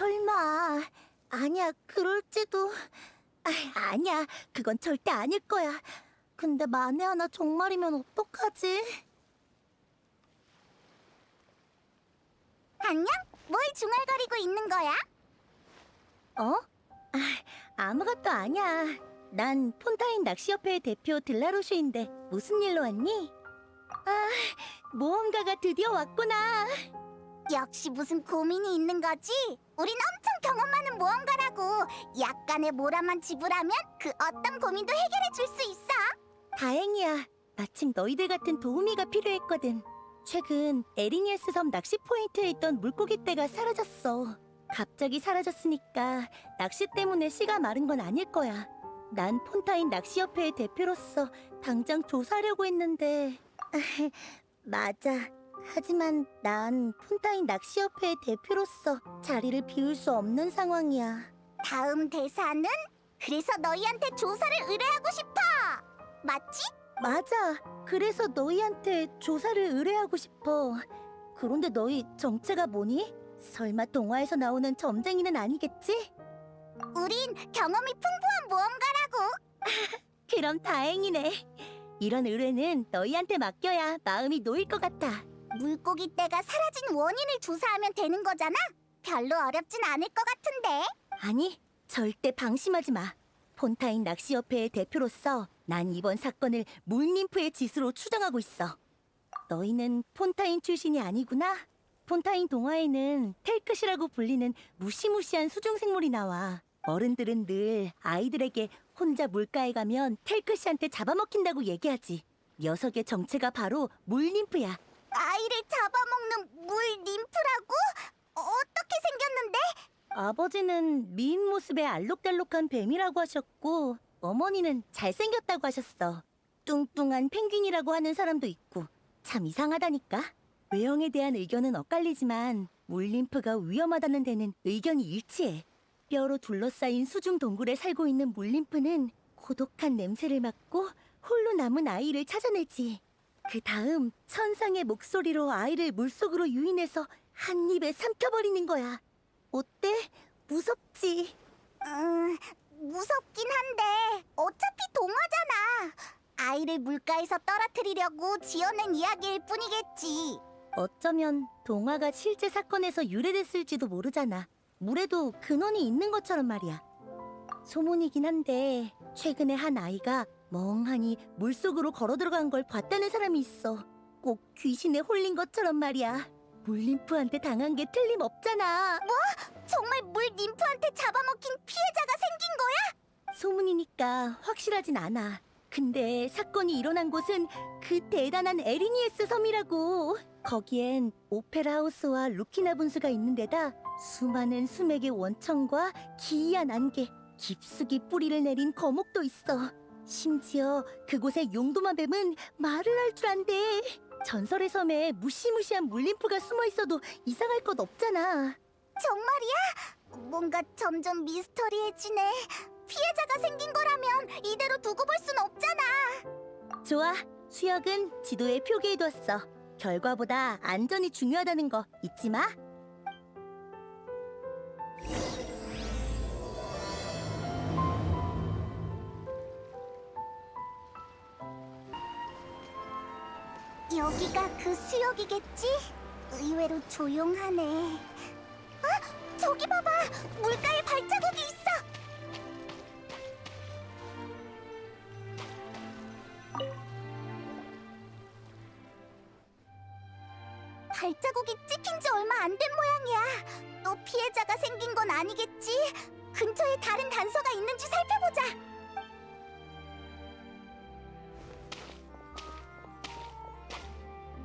설마. 아니야, 그럴지도. 아니야, 그건 절대 아닐 거야. 근데 만에 하나 정말이면 어떡하지? 안녕? 뭘 중얼거리고 있는 거야? 어? 아무것도 아니야. 난 폰타인 낚시협회의 대표 들라로슈인데 무슨 일로 왔니? 모험가가 드디어 왔구나. 역시 무슨 고민이 있는 거지? 우린 엄청 경험 많은 모험가라고. 약간의 모라만 지불하면 그 어떤 고민도 해결해 줄 수 있어. 다행이야. 마침 너희들 같은 도우미가 필요했거든. 최근 에리니에스 섬 낚시 포인트에 있던 물고기 떼가 사라졌어. 갑자기 사라졌으니까 낚시 때문에 씨가 마른 건 아닐 거야. 난 폰타인 낚시협회의 대표로서 당장 조사하려고 했는데. 맞아. 하지만 난 폰타인 낚시협회의 대표로서 자리를 비울 수 없는 상황이야. 다음 대사는 그래서 너희한테 조사를 의뢰하고 싶어. 맞지? 맞아. 그래서 너희한테 조사를 의뢰하고 싶어. 그런데 너희 정체가 뭐니? 설마 동화에서 나오는 점쟁이는 아니겠지? 우린 경험이 풍부한 모험가라고. 그럼 다행이네. 이런 의뢰는 너희한테 맡겨야 마음이 놓일 것 같아. 물고기 떼가 사라진 원인을 조사하면 되는 거잖아. 별로 어렵진 않을 것 같은데. 아니, 절대 방심하지 마. 폰타인 낚시협회의 대표로서 난 이번 사건을 물님프의 짓으로 추정하고 있어. 너희는 폰타인 출신이 아니구나? 폰타인 동화에는 텔크시라고 불리는 무시무시한 수중생물이 나와. 어른들은 늘 아이들에게 혼자 물가에 가면 텔크시한테 잡아먹힌다고 얘기하지. 녀석의 정체가 바로 물님프야. 아이를 잡아먹는 물 ним프라고? 어떻게 생겼는데? 아버지는 미인 모습의 알록달록한 뱀이라고 하셨고 어머니는 잘생겼다고 하셨어. 뚱뚱한 펭귄이라고 하는 사람도 있고 참 이상하다니까. 외형에 대한 의견은 엇갈리지만 물림프가 위험하다는 데는 의견이 일치해. 뼈로 둘러싸인 수중 동굴에 살고 있는 물림프는 고독한 냄새를 맡고 홀로 남은 아이를 찾아내지. 그 다음 천상의 목소리로 아이를 물속으로 유인해서 한 입에 삼켜버리는 거야. 어때? 무섭지? 무섭긴 한데 어차피 동화잖아. 아이를 물가에서 떨어뜨리려고 지어낸 이야기일 뿐이겠지. 어쩌면 동화가 실제 사건에서 유래됐을지도 모르잖아. 물에도 근원이 있는 것처럼 말이야. 소문이긴 한데 최근에 한 아이가 멍하니 물속으로 걸어 들어간 걸 봤다는 사람이 있어. 꼭 귀신에 홀린 것처럼 말이야. 물림프한테 당한 게 틀림없잖아. 정말 물 ним프한테 잡아먹힌 피해자가 생긴 거야? 소문이니까 확실하진 않아. 근데 사건이 일어난 곳은 그 대단한 에리니에스 섬이라고. 거기엔 오페라 하우스와 루키나 분수가 있는 데다 수많은 수맥의 원천과 기이한 안개, 깊숙이 뿌리를 내린 거목도 있어. 심지어 그곳의 용도마 뱀은 말을 할 줄 안대. 전설의 섬에 무시무시한 물림프가 숨어 있어도 이상할 것 없잖아. 정말이야? 뭔가 점점 미스터리해지네. 피해자가 생긴 거라면 이대로 두고 볼 순 없잖아. 좋아, 수혁은 지도에 표기해뒀어. 결과보다 안전이 중요하다는 거 잊지 마. 여기가 그 수역이겠지? 의외로 조용하네. 아, 저기 봐봐! 물가에 발자국이 있어! 발자국이 찍힌 지 얼마 안 된 모양이야. 또 피해자가 생긴 건 아니겠지? 근처에 다른 단서가 있는지 살펴보자.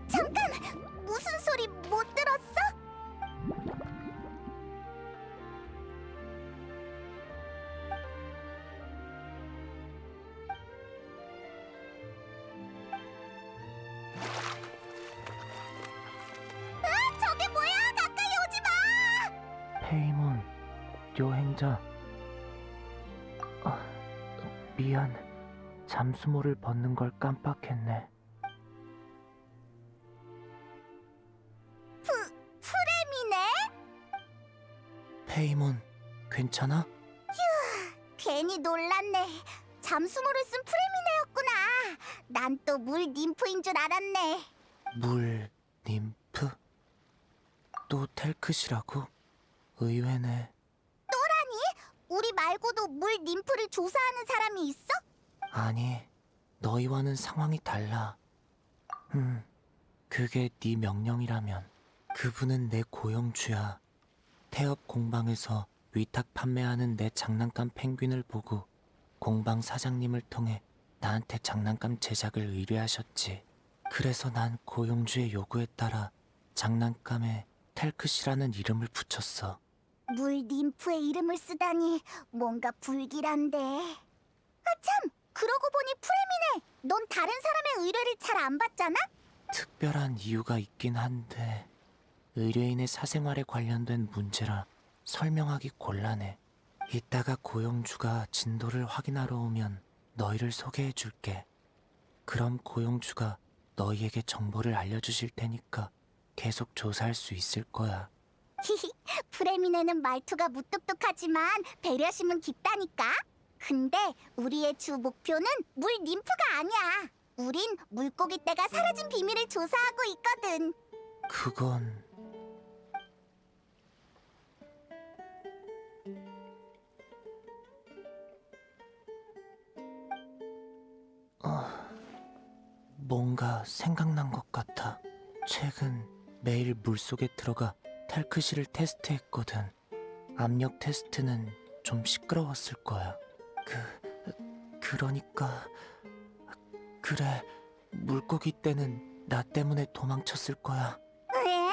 잠깐! 무슨 소리 못 들었어? 저게 뭐야! 가까이 오지 마! 페이몬, 여행자. 미안. 잠수모를 벗는 걸 깜빡했네. 프렘이네? 페이몬, 괜찮아? 괜히 놀랐네. 잠수모를 쓴 프레미네였구나. 난 또 물 ним프인 줄 알았네. 물 님프? 또 텔크시라고? 의외네. 우리 말고도 물 ним프를 조사하는 사람이 있어? 아니, 너희와는 상황이 달라. 그게 네 명령이라면. 그분은 내 고용주야. 태엽 공방에서 위탁 판매하는 내 장난감 펭귄을 보고 공방 사장님을 통해 나한테 장난감 제작을 의뢰하셨지. 그래서 난 고용주의 요구에 따라 장난감에 텔크시라는 이름을 붙였어. 물 ним프의 이름을 쓰다니 뭔가 불길한데. 아 참! 그러고 보니 프레미네, 넌 다른 사람의 의뢰를 잘 안 받잖아? 특별한 이유가 있긴 한데 의뢰인의 사생활에 관련된 문제라 설명하기 곤란해. 이따가 고용주가 진도를 확인하러 오면 너희를 소개해 줄게. 그럼 고용주가 너희에게 정보를 알려주실 테니까 계속 조사할 수 있을 거야. 히히, 프레미네는 말투가 무뚝뚝하지만 배려심은 깊다니까. 근데 우리의 주 목표는 물 ним프가 아니야. 우린 물고기 떼가 사라진 비밀을 조사하고 있거든. 그건... 뭔가 생각난 것 같아. 최근 매일 물속에 들어가 텔크시를 테스트했거든. 압력 테스트는 좀 시끄러웠을 거야. 그러니까... 그래, 물고기 떼는 나 때문에 도망쳤을 거야. 에?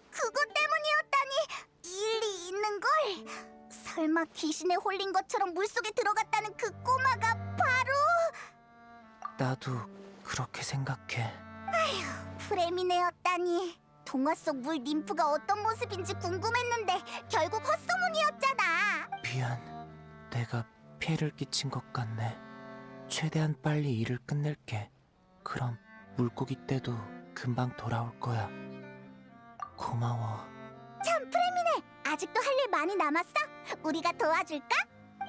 그것 때문이었다니 일리 있는 걸? 설마 귀신에 홀린 것처럼 물속에 들어갔다는 그 꼬마가 바로... 나도 그렇게 생각해. 프레미네였다니. 동화 속 물 ним프가 어떤 모습인지 궁금했는데 결국 헛소문이었잖아. 미안, 내가 피해를 끼친 것 같네. 최대한 빨리 일을 끝낼게. 그럼 물고기 떼도 금방 돌아올 거야. 고마워. 참, 프레미네, 아직도 할 일 많이 남았어? 우리가 도와줄까?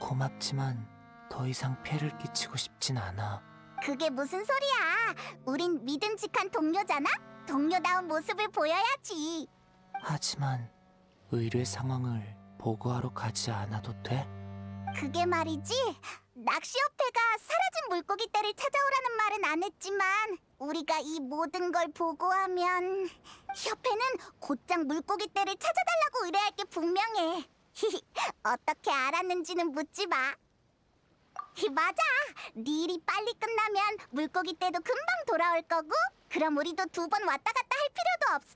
고맙지만 더 이상 피해를 끼치고 싶진 않아. 그게 무슨 소리야. 우린 믿음직한 동료잖아? 동료다운 모습을 보여야지. 하지만 의뢰 상황을 보고하러 가지 않아도 돼? 그게 말이지, 낚시협회가 사라진 물고기 떼를 찾아오라는 말은 안 했지만 우리가 이 모든 걸 보고하면 협회는 곧장 물고기 떼를 찾아달라고 의뢰할 게 분명해. 어떻게 알았는지는 묻지 마. 맞아, 네 일이 빨리 끝나면 물고기 떼도 금방 돌아올 거고, 그럼 우리도 2번 왔다 갔다 할 필요도 없어.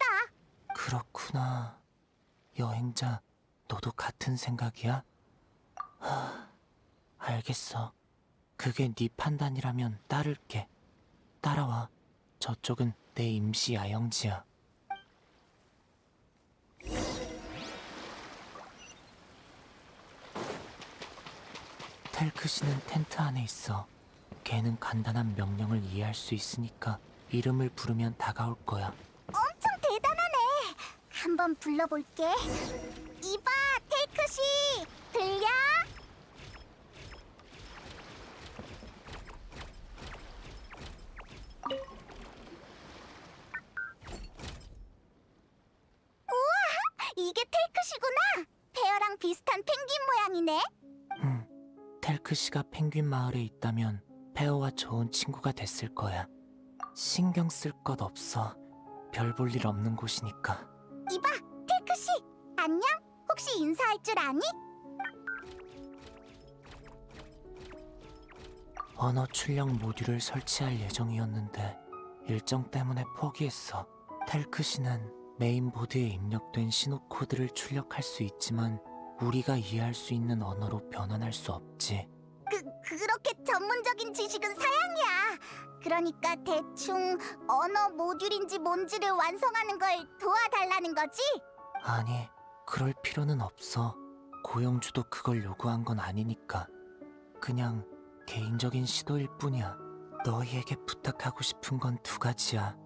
그렇구나. 여행자, 너도 같은 생각이야? 알겠어. 그게 네 판단이라면 따를게. 따라와. 저쪽은 내 임시 야영지야. 텔크시는 텐트 안에 있어. 걔는 간단한 명령을 이해할 수 있으니까 이름을 부르면 다가올 거야. 엄청 대단하네. 한번 불러볼게. 이봐, 테이크씨, 들려? 우와, 이게 테이크씨구나. 페어랑 비슷한 펭귄 모양이네. 텔크시가 펭귄 마을에 있다면 페어와 좋은 친구가 됐을 거야. 신경 쓸 것 없어. 별 볼 일 없는 곳이니까. 이봐, 테이크씨, 안녕? 혹시 인사할 줄 아니? 언어 출력 모듈을 설치할 예정이었는데 일정 때문에 포기했어. 텔크시는 메인보드에 입력된 신호 코드를 출력할 수 있지만 우리가 이해할 수 있는 언어로 변환할 수 없지. 그렇게 전문적인 지식은 사양이야. 그러니까 대충 언어 모듈인지 뭔지를 완성하는 걸 도와달라는 거지? 아니, 그럴 필요는 없어. 고용주도 그걸 요구한 건 아니니까. 그냥 개인적인 시도일 뿐이야. 너희에게 부탁하고 싶은 건 2가지야.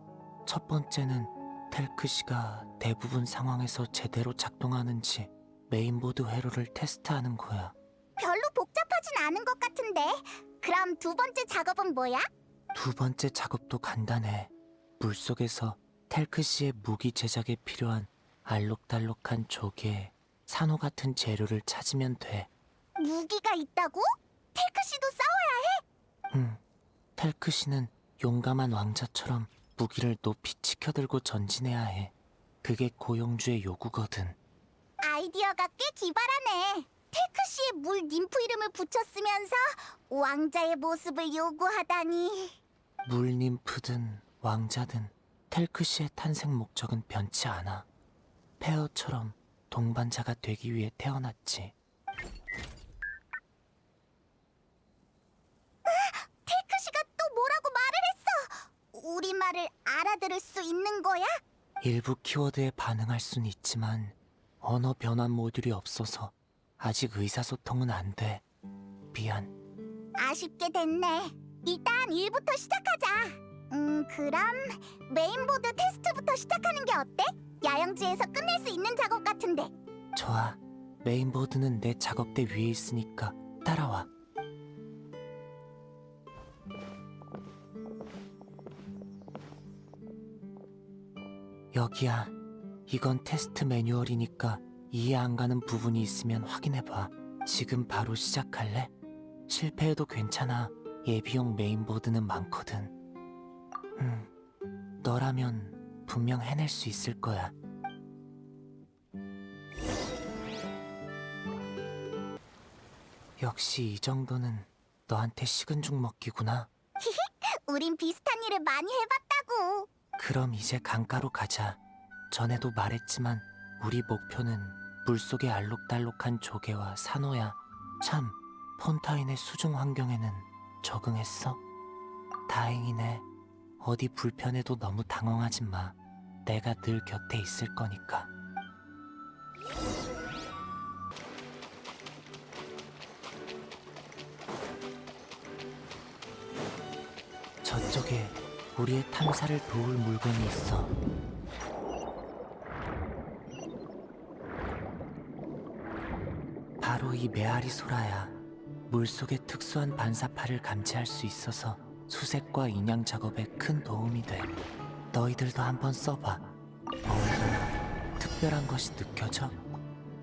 첫 번째는 텔크시가 대부분 상황에서 제대로 작동하는지 메인보드 회로를 테스트하는 거야. 별로 복잡하진 않은 것 같은데. 그럼 두 번째 작업은 뭐야? 두 번째 작업도 간단해. 물속에서 텔크 씨의 무기 제작에 필요한 알록달록한 조개, 산호 같은 재료를 찾으면 돼. 무기가 있다고? 테크 씨도 싸워야 해? 텔크 씨는 용감한 왕자처럼 무기를 높이 치켜들고 전진해야 해. 그게 고용주의 요구거든. 아이디어가 꽤 기발하네. 테크 씨의 물 ним프 이름을 붙였으면서 왕자의 모습을 요구하다니. 물 ним프든 왕자든 텔크 씨의 탄생 목적은 변치 않아. 페어처럼 동반자가 되기 위해 태어났지. 테크 씨가 또 뭐라고 말을 했어? 우리 말을 알아들을 수 있는 거야? 일부 키워드에 반응할 순 있지만 언어 변환 모듈이 없어서 아직 의사소통은 안 돼. 미안. 아쉽게 됐네. 일단 일부터 시작하자. 그럼 메인보드 테스트부터 시작하는 게 어때? 야영지에서 끝낼 수 있는 작업 같은데. 좋아. 메인보드는 내 작업대 위에 있으니까 따라와. 여기야. 이건 테스트 매뉴얼이니까 이해 안 가는 부분이 있으면 확인해봐. 지금 바로 시작할래? 실패해도 괜찮아. 예비용 메인보드는 많거든. 너라면 분명 해낼 수 있을 거야. 역시 이 정도는 너한테 식은 죽 먹기구나. 우린 비슷한 일을 많이 해봤다고. 그럼 이제 강가로 가자. 전에도 말했지만 우리 목표는 물속의 알록달록한 조개와 산호야. 참, 폰타인의 수중 환경에는 적응했어? 다행이네. 어디 불편해도 너무 당황하지 마. 내가 늘 곁에 있을 거니까. 저쪽에 우리의 탐사를 도울 물건이 있어. 바로 이 메아리 소라야. 물속의 특수한 반사파를 감지할 수 있어서 수색과 인양 작업에 큰 도움이 돼. 너희들도 한번 써봐. 뭔가 특별한 것이 느껴져?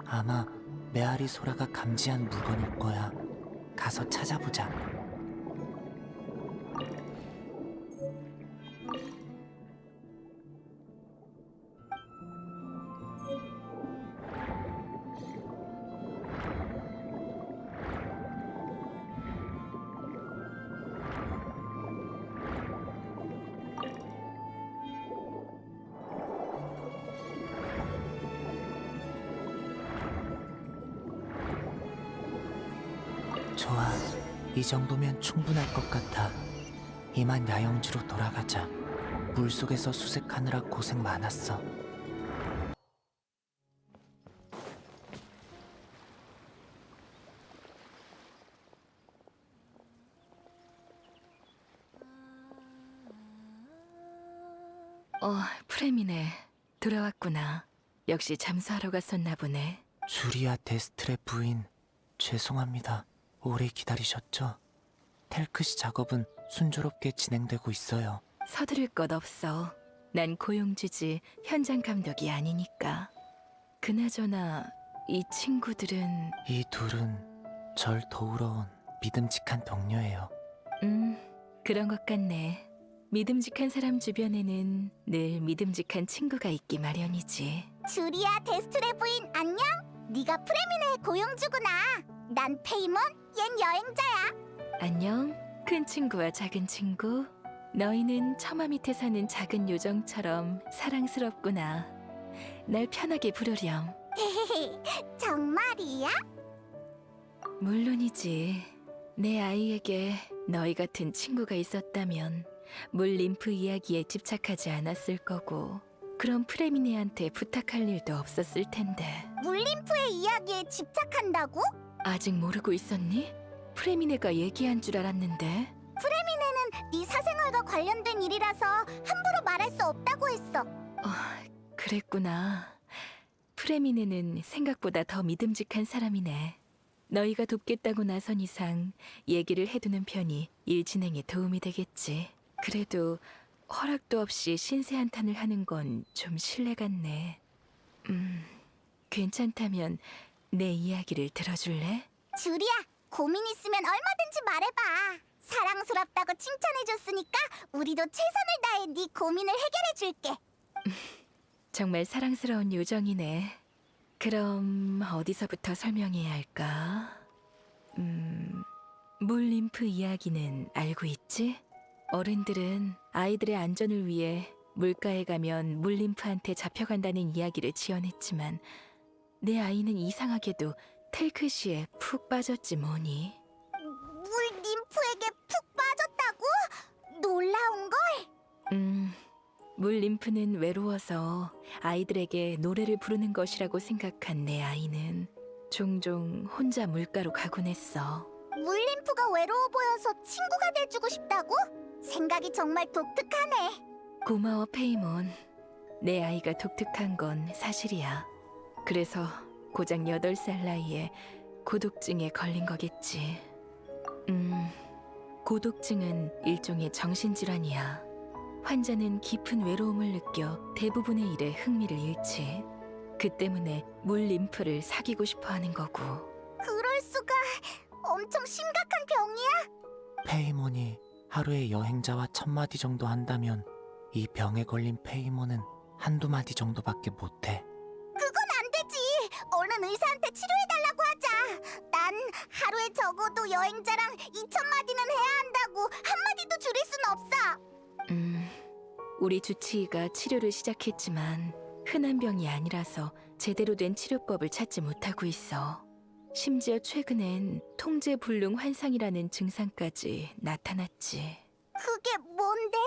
아마 메아리 소라가 감지한 물건일 거야. 가서 찾아보자. 좋아. 이 정도면 충분할 것 같아. 이만 야영지로 돌아가자. 물속에서 수색하느라 고생 많았어. 프레미네. 돌아왔구나. 역시 잠수하러 갔었나 보네. 주리아 데스트레 부인, 죄송합니다. 오래 기다리셨죠? 텔크시 작업은 순조롭게 진행되고 있어요. 서두를 것 없어. 난 고용주지 현장 감독이 아니니까. 그나저나 이 친구들은 이 둘은 절 도우러 온 믿음직한 동료예요. 그런 것 같네. 믿음직한 사람 주변에는 늘 믿음직한 친구가 있기 마련이지. 주리아 데스트레 부인 안녕? 네가 프레미네의 고용주구나. 난 페이몬, 얜 여행자야. 안녕, 큰 친구와 작은 친구. 너희는 처마 밑에 사는 작은 요정처럼 사랑스럽구나. 날 편하게 부르렴. 정말이야? 물론이지. 내 아이에게 너희 같은 친구가 있었다면 물 림프 이야기에 집착하지 않았을 거고, 그럼 프레미네한테 부탁할 일도 없었을 텐데. 물림프의 이야기에 집착한다고? 아직 모르고 있었니? 프레미네가 얘기한 줄 알았는데. 프레미네는 네 사생활과 관련된 일이라서 함부로 말할 수 없다고 했어. 그랬구나. 프레미네는 생각보다 더 믿음직한 사람이네. 너희가 돕겠다고 나선 이상 얘기를 해두는 편이 일 진행에 도움이 되겠지. 그래도 허락도 없이 신세 한탄을 하는 건 좀 실례 같네. 괜찮다면 내 이야기를 들어줄래? 주리야, 고민 있으면 얼마든지 말해봐. 사랑스럽다고 칭찬해줬으니까 우리도 최선을 다해 네 고민을 해결해줄게. 정말 사랑스러운 요정이네. 그럼 어디서부터 설명해야 할까? 물 림프 이야기는 알고 있지? 어른들은 아이들의 안전을 위해 물가에 가면 물 림프한테 잡혀간다는 이야기를 지어냈지만 내 아이는 이상하게도 텔크시에 푹 빠졌지 뭐니. 물 림프에게 푹 빠졌다고? 놀라운걸? 물 림프는 외로워서 아이들에게 노래를 부르는 것이라고 생각한 내 아이는 종종 혼자 물가로 가곤 했어. 물 림프가 외로워 보여서 친구가 돼주고 싶다고? 생각이 정말 독특하네. 고마워 페이몬. 내 아이가 독특한 건 사실이야. 그래서 고작 8살 나이에 고독증에 걸린 거겠지. 고독증은 일종의 정신질환이야. 환자는 깊은 외로움을 느껴 대부분의 일에 흥미를 잃지. 그 때문에 물 림프를 사귀고 싶어 하는 거고. 그럴 수가. 엄청 심각한 병이야? 페이몬이 하루에 여행자와 1000마디 정도 한다면 이 병에 걸린 페이몬은 한두 마디 정도밖에 못해. 그건 안 되지. 얼른 의사한테 치료해달라고 하자. 난 하루에 적어도 여행자랑 2000마디는 해야 한다고. 한마디도 줄일 순 없어. 우리 주치의가 치료를 시작했지만 흔한 병이 아니라서 제대로 된 치료법을 찾지 못하고 있어. 심지어 최근엔 통제불능 환상이라는 증상까지 나타났지. 그게 뭔데?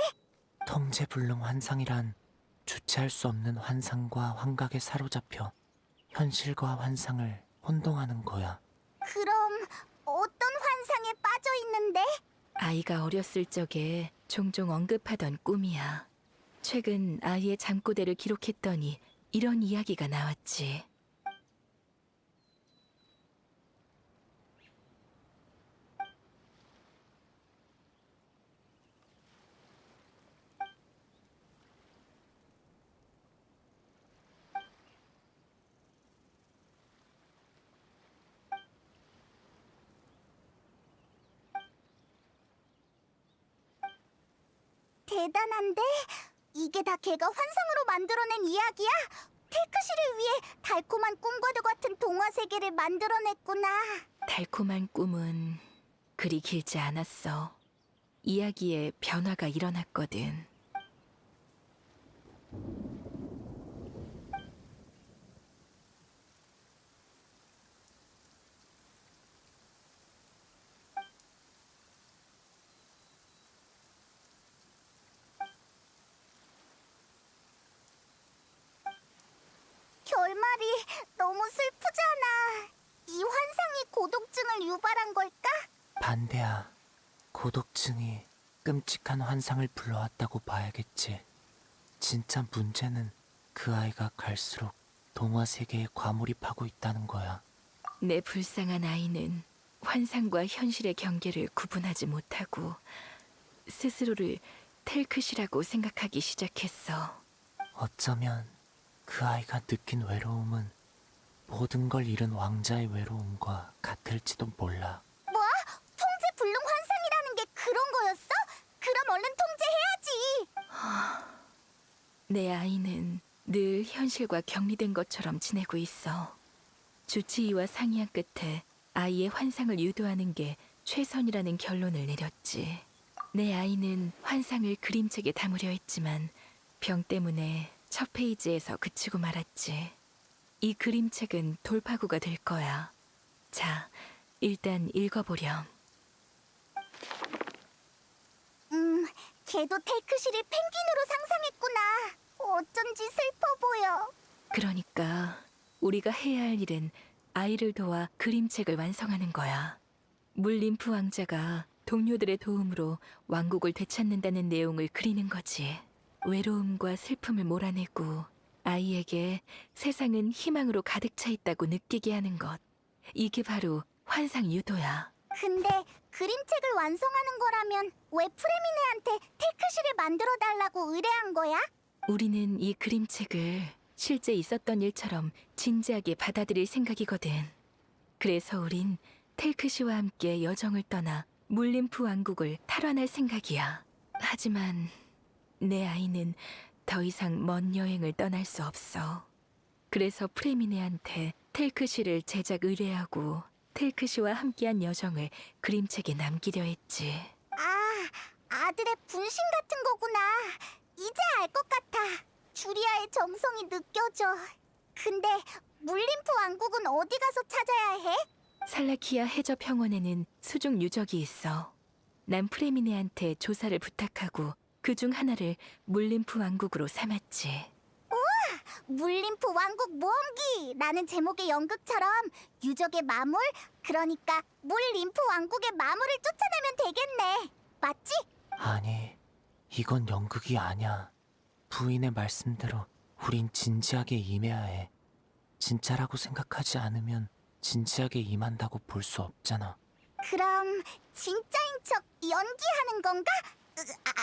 통제불능 환상이란 주체할 수 없는 환상과 환각에 사로잡혀 현실과 환상을 혼동하는 거야. 그럼 어떤 환상에 빠져 있는데? 아이가 어렸을 적에 종종 언급하던 꿈이야. 최근 아이의 잠꼬대를 기록했더니 이런 이야기가 나왔지. 대단한데? 이게 다 걔가 환상으로 만들어낸 이야기야? 테크시를 위해 달콤한 꿈과도 같은 동화 세계를 만들어냈구나. 달콤한 꿈은 그리 길지 않았어. 이야기에 변화가 일어났거든. 결말이 너무 슬프잖아. 이 환상이 고독증을 유발한 걸까? 반대야. 고독증이 끔찍한 환상을 불러왔다고 봐야겠지. 진짜 문제는 그 아이가 갈수록 동화 세계에 과몰입하고 있다는 거야. 내 불쌍한 아이는 환상과 현실의 경계를 구분하지 못하고 스스로를 텔크시라고 생각하기 시작했어. 어쩌면 그 아이가 느낀 외로움은 모든 걸 잃은 왕자의 외로움과 같을지도 몰라. 뭐? 통제 불능 환상이라는 게 그런 거였어? 그럼 얼른 통제해야지. 내 아이는 늘 현실과 격리된 것처럼 지내고 있어. 주치의와 상의한 끝에 아이의 환상을 유도하는 게 최선이라는 결론을 내렸지. 내 아이는 환상을 그림책에 담으려 했지만 병 때문에 첫 페이지에서 그치고 말았지. 이 그림책은 돌파구가 될 거야. 자, 일단 읽어보렴. 걔도 테크시를 펭귄으로 상상했구나. 어쩐지 슬퍼 보여. 그러니까 우리가 해야 할 일은 아이를 도와 그림책을 완성하는 거야. 물림프 왕자가 동료들의 도움으로 왕국을 되찾는다는 내용을 그리는 거지. 외로움과 슬픔을 몰아내고 아이에게 세상은 희망으로 가득 차 있다고 느끼게 하는 것. 이게 바로 환상 유도야. 근데 그림책을 완성하는 거라면 왜 프레미네한테 테크시를 만들어 달라고 의뢰한 거야? 우리는 이 그림책을 실제 있었던 일처럼 진지하게 받아들일 생각이거든. 그래서 우린 텔크시와 함께 여정을 떠나 물림프 왕국을 탈환할 생각이야. 하지만 내 아이는 더 이상 먼 여행을 떠날 수 없어. 그래서 프레미네한테 텔크시를 제작 의뢰하고 텔크시와 함께한 여정을 그림책에 남기려 했지. 아들의 분신 같은 거구나. 이제 알 것 같아. 주리아의 정성이 느껴져. 근데 물림프 왕국은 어디 가서 찾아야 해? 살라키아 해저 평원에는 수중 유적이 있어. 난 프레미네한테 조사를 부탁하고 그중 하나를 물림프 왕국으로 삼았지. 물림프 왕국 모험기라는 제목의 연극처럼 유적의 마물, 그러니까 물림프 왕국의 마물을 쫓아내면 되겠네. 맞지? 아니, 이건 연극이 아니야. 부인의 말씀대로 우린 진지하게 임해야 해. 진짜라고 생각하지 않으면 진지하게 임한다고 볼 수 없잖아. 그럼 진짜인 척 연기하는 건가?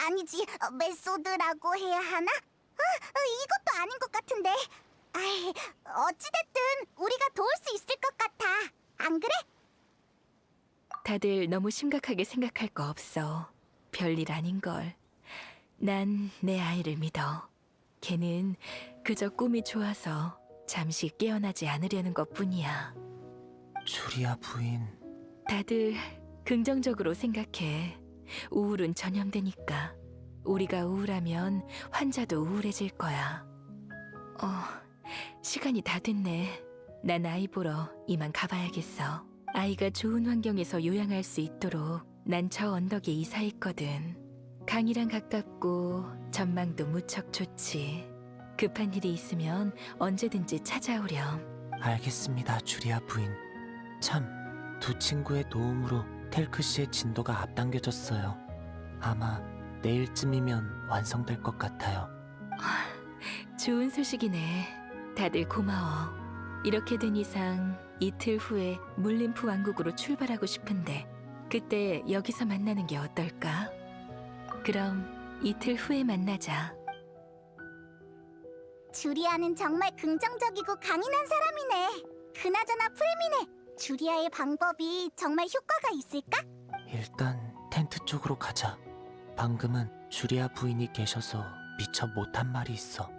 아니지, 메소드라고 해야 하나? 이것도 아닌 것 같은데. 어찌됐든 우리가 도울 수 있을 것 같아. 안 그래? 다들 너무 심각하게 생각할 거 없어. 별일 아닌걸. 난 내 아이를 믿어. 걔는 그저 꿈이 좋아서 잠시 깨어나지 않으려는 것뿐이야. 주리아 부인, 다들 긍정적으로 생각해. 우울은 전염되니까. 우리가 우울하면 환자도 우울해질 거야. 시간이 다 됐네. 난 아이 보러 이만 가봐야겠어. 아이가 좋은 환경에서 요양할 수 있도록 난 저 언덕에 이사했거든. 강이랑 가깝고 전망도 무척 좋지. 급한 일이 있으면 언제든지 찾아오렴. 알겠습니다, 주리아 부인. 참, 두 친구의 도움으로 텔크 씨의 진도가 앞당겨졌어요. 아마 내일쯤이면 완성될 것 같아요. 좋은 소식이네. 다들 고마워. 이렇게 된 이상 이틀 후에 물림프 왕국으로 출발하고 싶은데 그때 여기서 만나는 게 어떨까? 그럼 이틀 후에 만나자. 주리아는 정말 긍정적이고 강인한 사람이네. 그나저나 프레미네, 주리아의 방법이 정말 효과가 있을까? 일단 텐트 쪽으로 가자. 방금은 주리아 부인이 계셔서 미처 못한 말이 있어.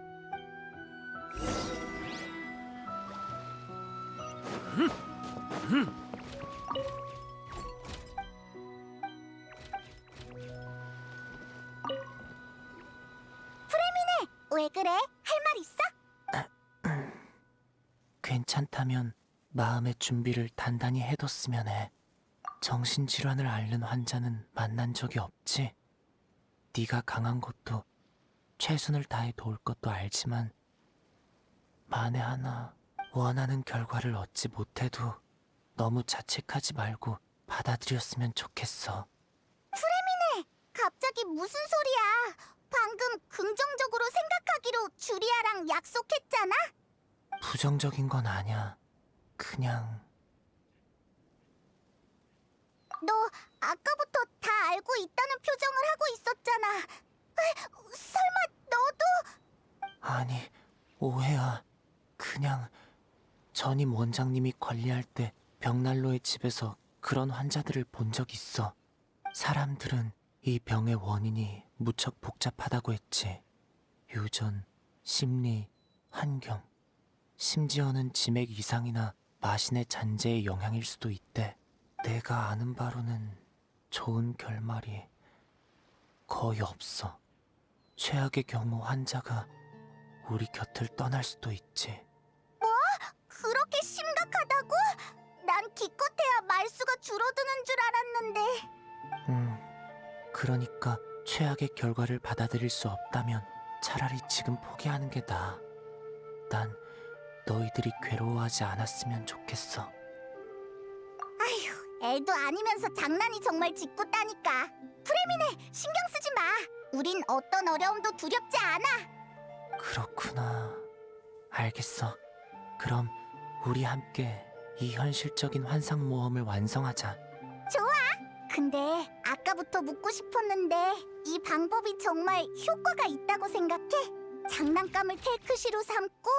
왜 그래? 할 말 있어? 괜찮다면 마음의 준비를 단단히 해뒀으면 해. 정신질환을 앓는 환자는 만난 적이 없지? 네가 강한 것도 최선을 다해 도울 것도 알지만 만에 하나 원하는 결과를 얻지 못해도 너무 자책하지 말고 받아들였으면 좋겠어. 갑자기 무슨 소리야? 방금 긍정적으로 생각하기로 주리아랑 약속했잖아? 부정적인 건 아니야. 그냥 너 아까부터 다 알고 있다는 표정을 하고 있었잖아. 설마 너도... 아니, 오해야. 그냥 전임 원장님이 관리할 때 벽난로의 집에서 그런 환자들을 본 적 있어. 사람들은 이 병의 원인이 무척 복잡하다고 했지. 유전, 심리, 환경, 심지어는 치맥 이상이나 마신의 잔재의 영향일 수도 있대. 내가 아는 바로는 좋은 결말이 거의 없어. 최악의 경우 환자가 우리 곁을 떠날 수도 있지. 그렇게 심각하다고? 난 기껏해야 말수가 줄어드는 줄 알았는데. 그러니까 최악의 결과를 받아들일 수 없다면 차라리 지금 포기하는 게 나아. 난 너희들이 괴로워하지 않았으면 좋겠어. 아휴, 애도 아니면서 장난이 정말 짓궂다니까. 프레미네, 신경 쓰지 마. 우린 어떤 어려움도 두렵지 않아. 그렇구나. 알겠어. 그럼 우리 함께 이 현실적인 환상 모험을 완성하자. 근데 아까부터 묻고 싶었는데 이 방법이 정말 효과가 있다고 생각해? 장난감을 텔크시로 삼고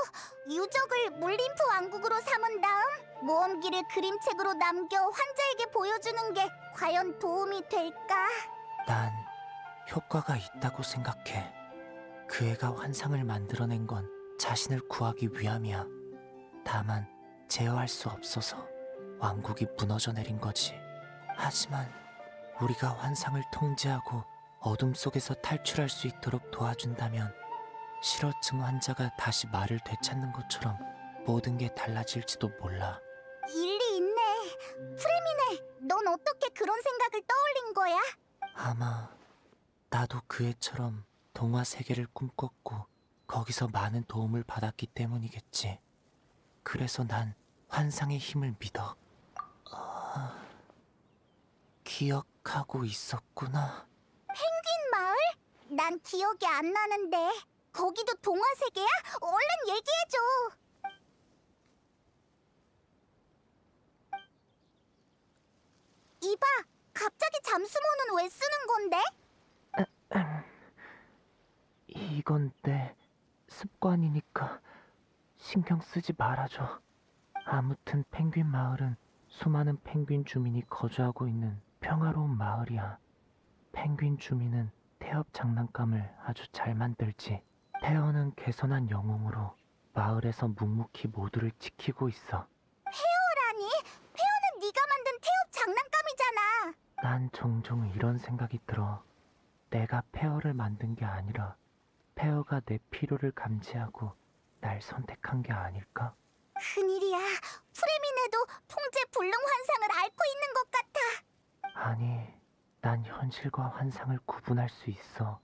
유적을 물림프 왕국으로 삼은 다음 모험기를 그림책으로 남겨 환자에게 보여주는 게 과연 도움이 될까? 난 효과가 있다고 생각해. 그 애가 환상을 만들어낸 건 자신을 구하기 위함이야. 다만 제어할 수 없어서 왕국이 무너져 내린 거지. 하지만 우리가 환상을 통제하고 어둠 속에서 탈출할 수 있도록 도와준다면 실어증 환자가 다시 말을 되찾는 것처럼 모든 게 달라질지도 몰라. 일리 있네. 프레미네, 넌 어떻게 그런 생각을 떠올린 거야? 아마 나도 그 애처럼 동화 세계를 꿈꿨고 거기서 많은 도움을 받았기 때문이겠지. 그래서 난 환상의 힘을 믿어. 기억하고 있었구나. 흰 마을? 난 기억이 안 나는데. 거기도 동화 세계야? 얼른 얘기해줘. 이봐, 갑자기 잠수모는 왜 쓰는 건데? 이건 내 습관이니까 신경 쓰지 말아줘. 아무튼 펭귄 마을은 수많은 펭귄 주민이 거주하고 있는 평화로운 마을이야. 펭귄 주민은 태엽 장난감을 아주 잘 만들지. 태연은 개선한 영웅으로 마을에서 묵묵히 모두를 지키고 있어. 페어라니? 페어는 네가 만든 태엽 장난감이잖아. 난 종종 이런 생각이 들어. 내가 페어를 만든 게 아니라 페어가 내 필요를 감지하고 날 선택한 게 아닐까? 큰일이야. 프레미네도 통제 불능 환상을 앓고 있는 것 같아. 아니, 난 현실과 환상을 구분할 수 있어.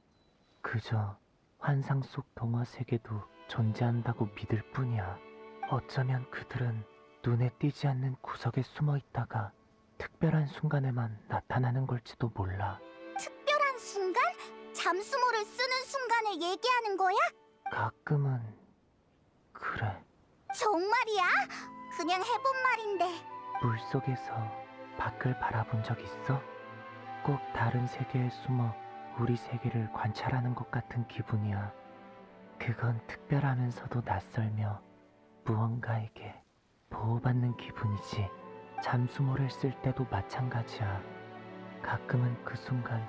그저 환상 속 동화 세계도 존재한다고 믿을 뿐이야. 어쩌면 그들은 눈에 띄지 않는 구석에 숨어 있다가 특별한 순간에만 나타나는 걸지도 몰라. 특별한 순간? 잠수모를 쓰는 순간을 얘기하는 거야? 가끔은 그래. 정말이야? 그냥 해본 말인데. 물속에서 밖을 바라본 적 있어? 꼭 다른 세계에 숨어 우리 세계를 관찰하는 것 같은 기분이야. 그건 특별하면서도 낯설며 무언가에게 보호받는 기분이지. 잠수모를 쓸 때도 마찬가지야. 가끔은 그 순간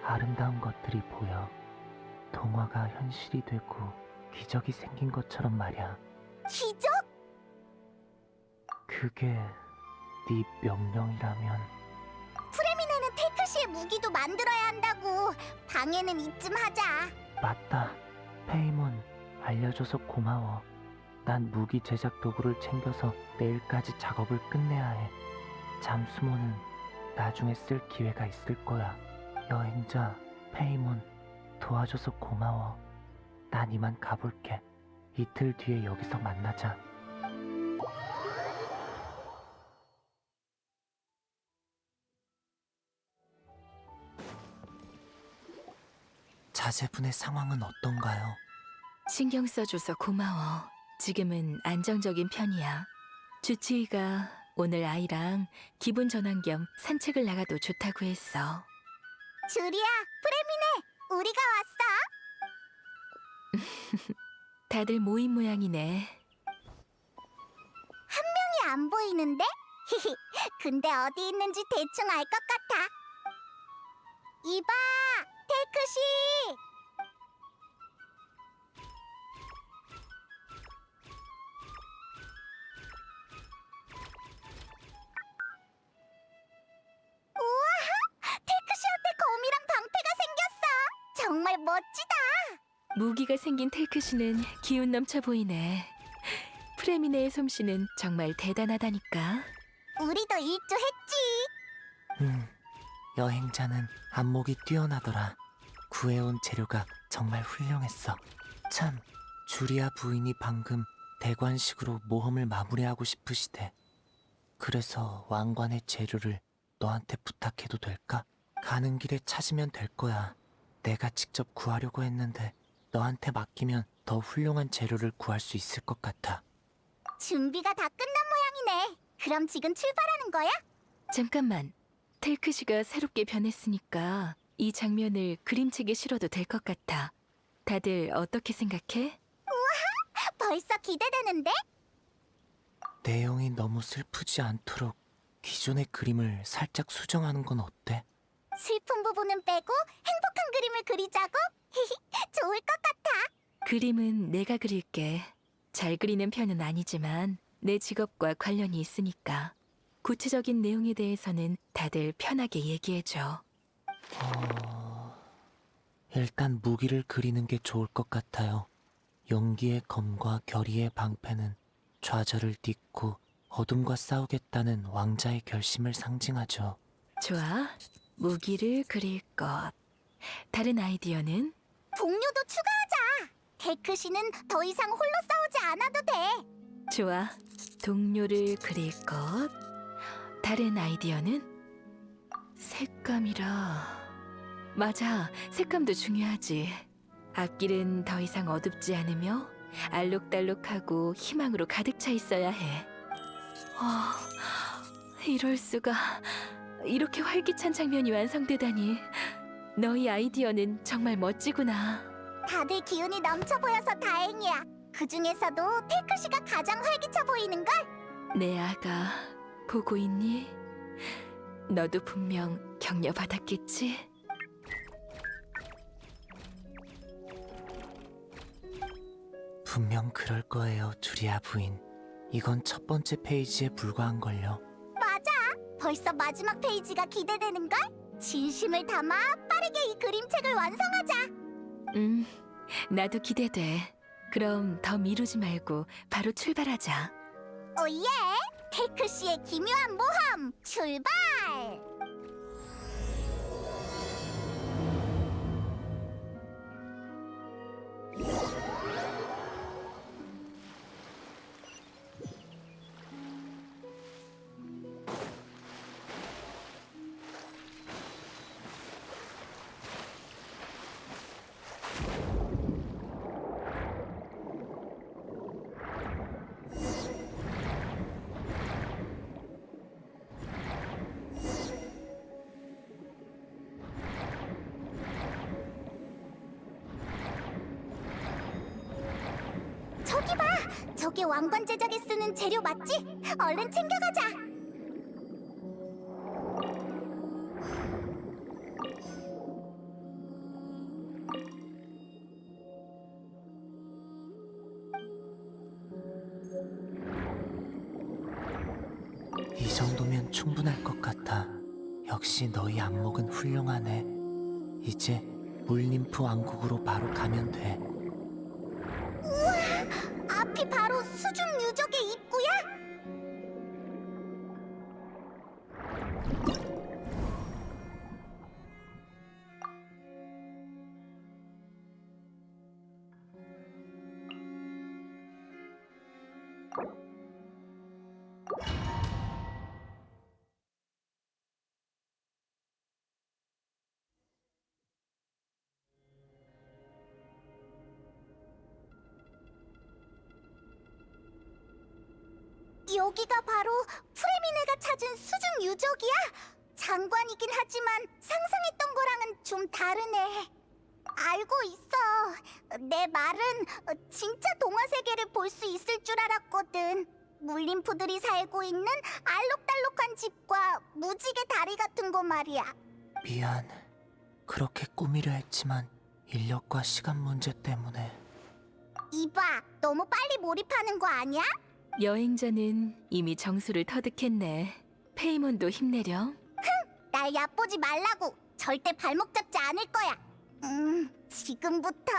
아름다운 것들이 보여. 동화가 현실이 되고 기적이 생긴 것처럼 말이야. 기적? 그게 네 명령이라면. 프레미네는 테크시의 무기도 만들어야 한다고. 방해는 이쯤 하자. 맞다. 페이몬, 알려줘서 고마워. 난 무기 제작 도구를 챙겨서 내일까지 작업을 끝내야 해. 잠수모는 나중에 쓸 기회가 있을 거야. 여행자, 페이몬, 도와줘서 고마워. 난 이만 가볼게. 이틀 뒤에 여기서 만나자. 자제분의 상황은 어떤가요? 신경 써줘서 고마워. 지금은 안정적인 편이야. 주치의가 오늘 아이랑 기분 전환 겸 산책을 나가도 좋다고 했어. 주리야, 프레미네, 우리가 왔어. 다들 모인 모양이네. 형이 안 보이는데? 근데 어디 있는지 대충 알 것 같아. 이봐, 테크시! 우와, 테크시한테 거미랑 방패가 생겼어. 정말 멋지다. 무기가 생긴 텔크시는 기운 넘쳐 보이네. 프레미네의 솜씨는 정말 대단하다니까. 우리도 일조했지. 여행자는 안목이 뛰어나더라. 구해온 재료가 정말 훌륭했어. 참, 주리아 부인이 방금 대관식으로 모험을 마무리하고 싶으시대. 그래서 왕관의 재료를 너한테 부탁해도 될까? 가는 길에 찾으면 될 거야. 내가 직접 구하려고 했는데 너한테 맡기면 더 훌륭한 재료를 구할 수 있을 것 같아. 준비가 다 끝난 모양이네. 그럼 지금 출발하는 거야? 잠깐만. 텔크시가 새롭게 변했으니까 이 장면을 그림책에 실어도 될 것 같아. 다들 어떻게 생각해? 벌써 기대되는데? 내용이 너무 슬프지 않도록 기존의 그림을 살짝 수정하는 건 어때? 슬픈 부분은 빼고 행복한 그림을 그리자고? 좋을 것 같아. 그림은 내가 그릴게. 잘 그리는 편은 아니지만 내 직업과 관련이 있으니까. 구체적인 내용에 대해서는 다들 편하게 얘기해줘. 일단 무기를 그리는 게 좋을 것 같아요. 용기의 검과 결의의 방패는 좌절을 딛고 어둠과 싸우겠다는 왕자의 결심을 상징하죠. 좋아. 무기를 그릴 것. 다른 아이디어는? 동료도 추가하자. 텔크시는 더 이상 홀로 싸우지 않아도 돼. 좋아. 동료를 그릴 것. 다른 아이디어는? 색감이라. 맞아. 색감도 중요하지. 앞길은 더 이상 어둡지 않으며 알록달록하고 희망으로 가득 차 있어야 해. 이럴 수가. 이렇게 활기찬 장면이 완성되다니. 너희 아이디어는 정말 멋지구나. 다들 기운이 넘쳐 보여서 다행이야. 그 중에서도 텔크시가 가장 활기차 보이는걸? 내 아가 보고 있니? 너도 분명 격려받았겠지? 분명 그럴 거예요, 주리아 부인. 이건 첫 번째 페이지에 불과한걸요. 맞아. 벌써 마지막 페이지가 기대되는걸? 진심을 담아 빠르게 이 그림책을 완성하자. 나도 기대돼. 그럼 더 미루지 말고 바로 출발하자. 오예! 텔크시의 기묘한 모험 출발! 저기 봐! 저게 왕관 제작에 쓰는 재료 맞지? 얼른 챙겨가자! 이 정도면 충분할 것 같아. 역시 너희 안목은 훌륭하네. 이제 물림프 왕국으로 바로 가면 돼. 앞이 바로 수중 유적의 입구야? 여기가 바로 프레미네가 찾은 수중 유적이야? 장관이긴 하지만 상상했던 거랑은 좀 다르네. 알고 있어. 내 말은 진짜 동화 세계를 볼 수 있을 줄 알았거든. 물림프들이 살고 있는 알록달록한 집과 무지개 다리 같은 거 말이야. 미안. 그렇게 꾸미려 했지만 인력과 시간 문제 때문에. 이봐, 너무 빨리 몰입하는 거 아니야? 여행자는 이미 정수를 터득했네. 페이몬도 힘내렴. 날 얕보지 말라고. 절대 발목 잡지 않을 거야. 지금부터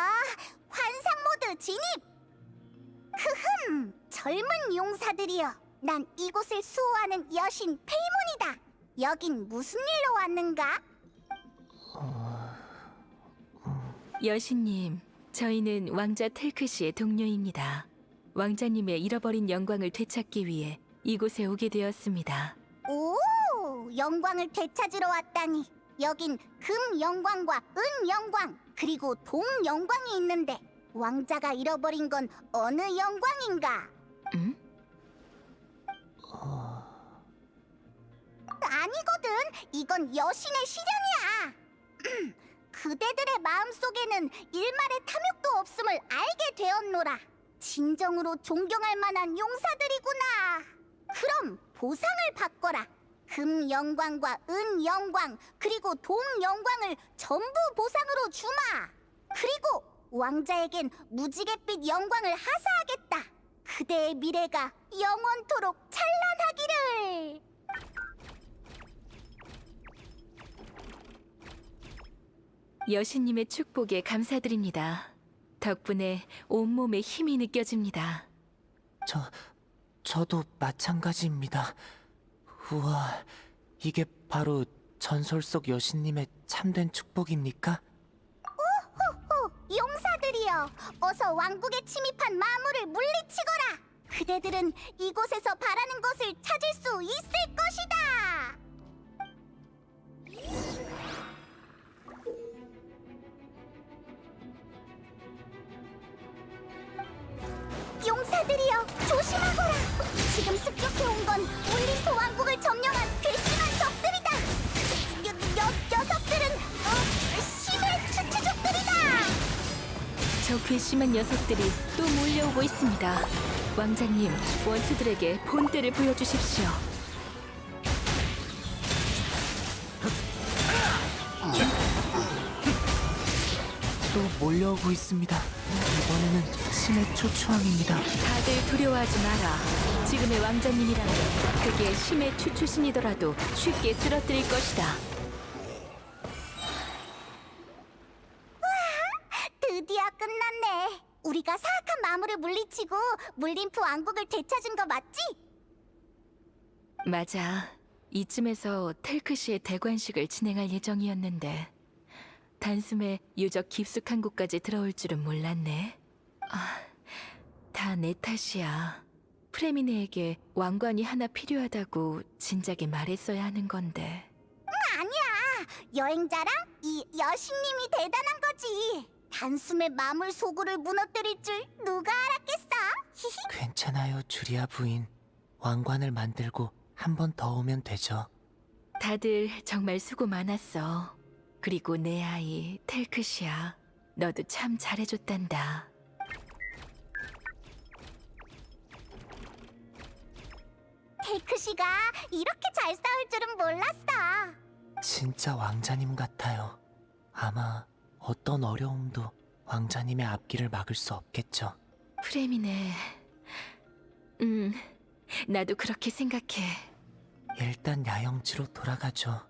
환상 모드 진입. 젊은 용사들이여. 난 이곳을 수호하는 여신 페이몬이다. 여긴 무슨 일로 왔는가? 여신님, 저희는 왕자 텔크시의 동료입니다. 왕자님의 잃어버린 영광을 되찾기 위해 이곳에 오게 되었습니다. 오, 영광을 되찾으러 왔다니. 여긴 금 영광과 은 영광 그리고 동 영광이 있는데 왕자가 잃어버린 건 어느 영광인가? 응? 아니거든. 이건 여신의 시련이야. 그대들의 마음속에는 일말의 탐욕도 없음을 알게 되었노라. 진정으로 존경할 만한 용사들이구나. 그럼 보상을 바꿔라. 금 영광과 은 영광 그리고 동 영광을 전부 보상으로 주마. 그리고 왕자에겐 무지갯빛 영광을 하사하겠다. 그대의 미래가 영원토록 찬란하기를. 여신님의 축복에 감사드립니다. 덕분에 온몸에 힘이 느껴집니다. 저도 마찬가지입니다. 우와, 이게 바로 전설 속 여신님의 참된 축복입니까? 용사들이여, 어서 왕국에 침입한 마물을 물리치거라. 그대들은 이곳에서 바라는 것을 찾을 수 있을 것이다. 용사들이여, 조심하거라. 지금 습격해온 건 울림프 왕국을 점령한 괘씸한 적들이다. 녀석들은 심해 추추족들이다. 저 괘씸한 녀석들이 또 몰려오고 있습니다. 왕자님, 원수들에게 본때를 보여주십시오. 또 몰려오고 있습니다. 이번에는 심해 초추왕입니다. 다들 두려워하지 마라. 지금의 왕자님이라면 그게 심해 추추신이더라도 쉽게 쓰러뜨릴 것이다. 드디어 끝났네. 우리가 사악한 마물을 물리치고 물림프 왕국을 되찾은 거 맞지? 맞아. 이쯤에서 텔크시의 대관식을 진행할 예정이었는데 단숨에 유적 깊숙한 곳까지 들어올 줄은 몰랐네. 다 내 탓이야. 프레미네에게 왕관이 하나 필요하다고 진작에 말했어야 하는 건데. 아니야. 여행자랑 이 여신님이 대단한 거지. 단숨에 마물 소굴을 무너뜨릴 줄 누가 알았겠어? 히히. 괜찮아요, 주리아 부인. 왕관을 만들고 한 번 더 오면 되죠. 다들 정말 수고 많았어. 그리고 내 아이 텔크시야. 너도 참 잘해줬단다. 텔크씨가 이렇게 잘 싸울 줄은 몰랐어. 진짜 왕자님 같아요. 아마 어떤 어려움도 왕자님의 앞길을 막을 수 없겠죠. 프레미네. 나도 그렇게 생각해. 일단 야영지로 돌아가죠.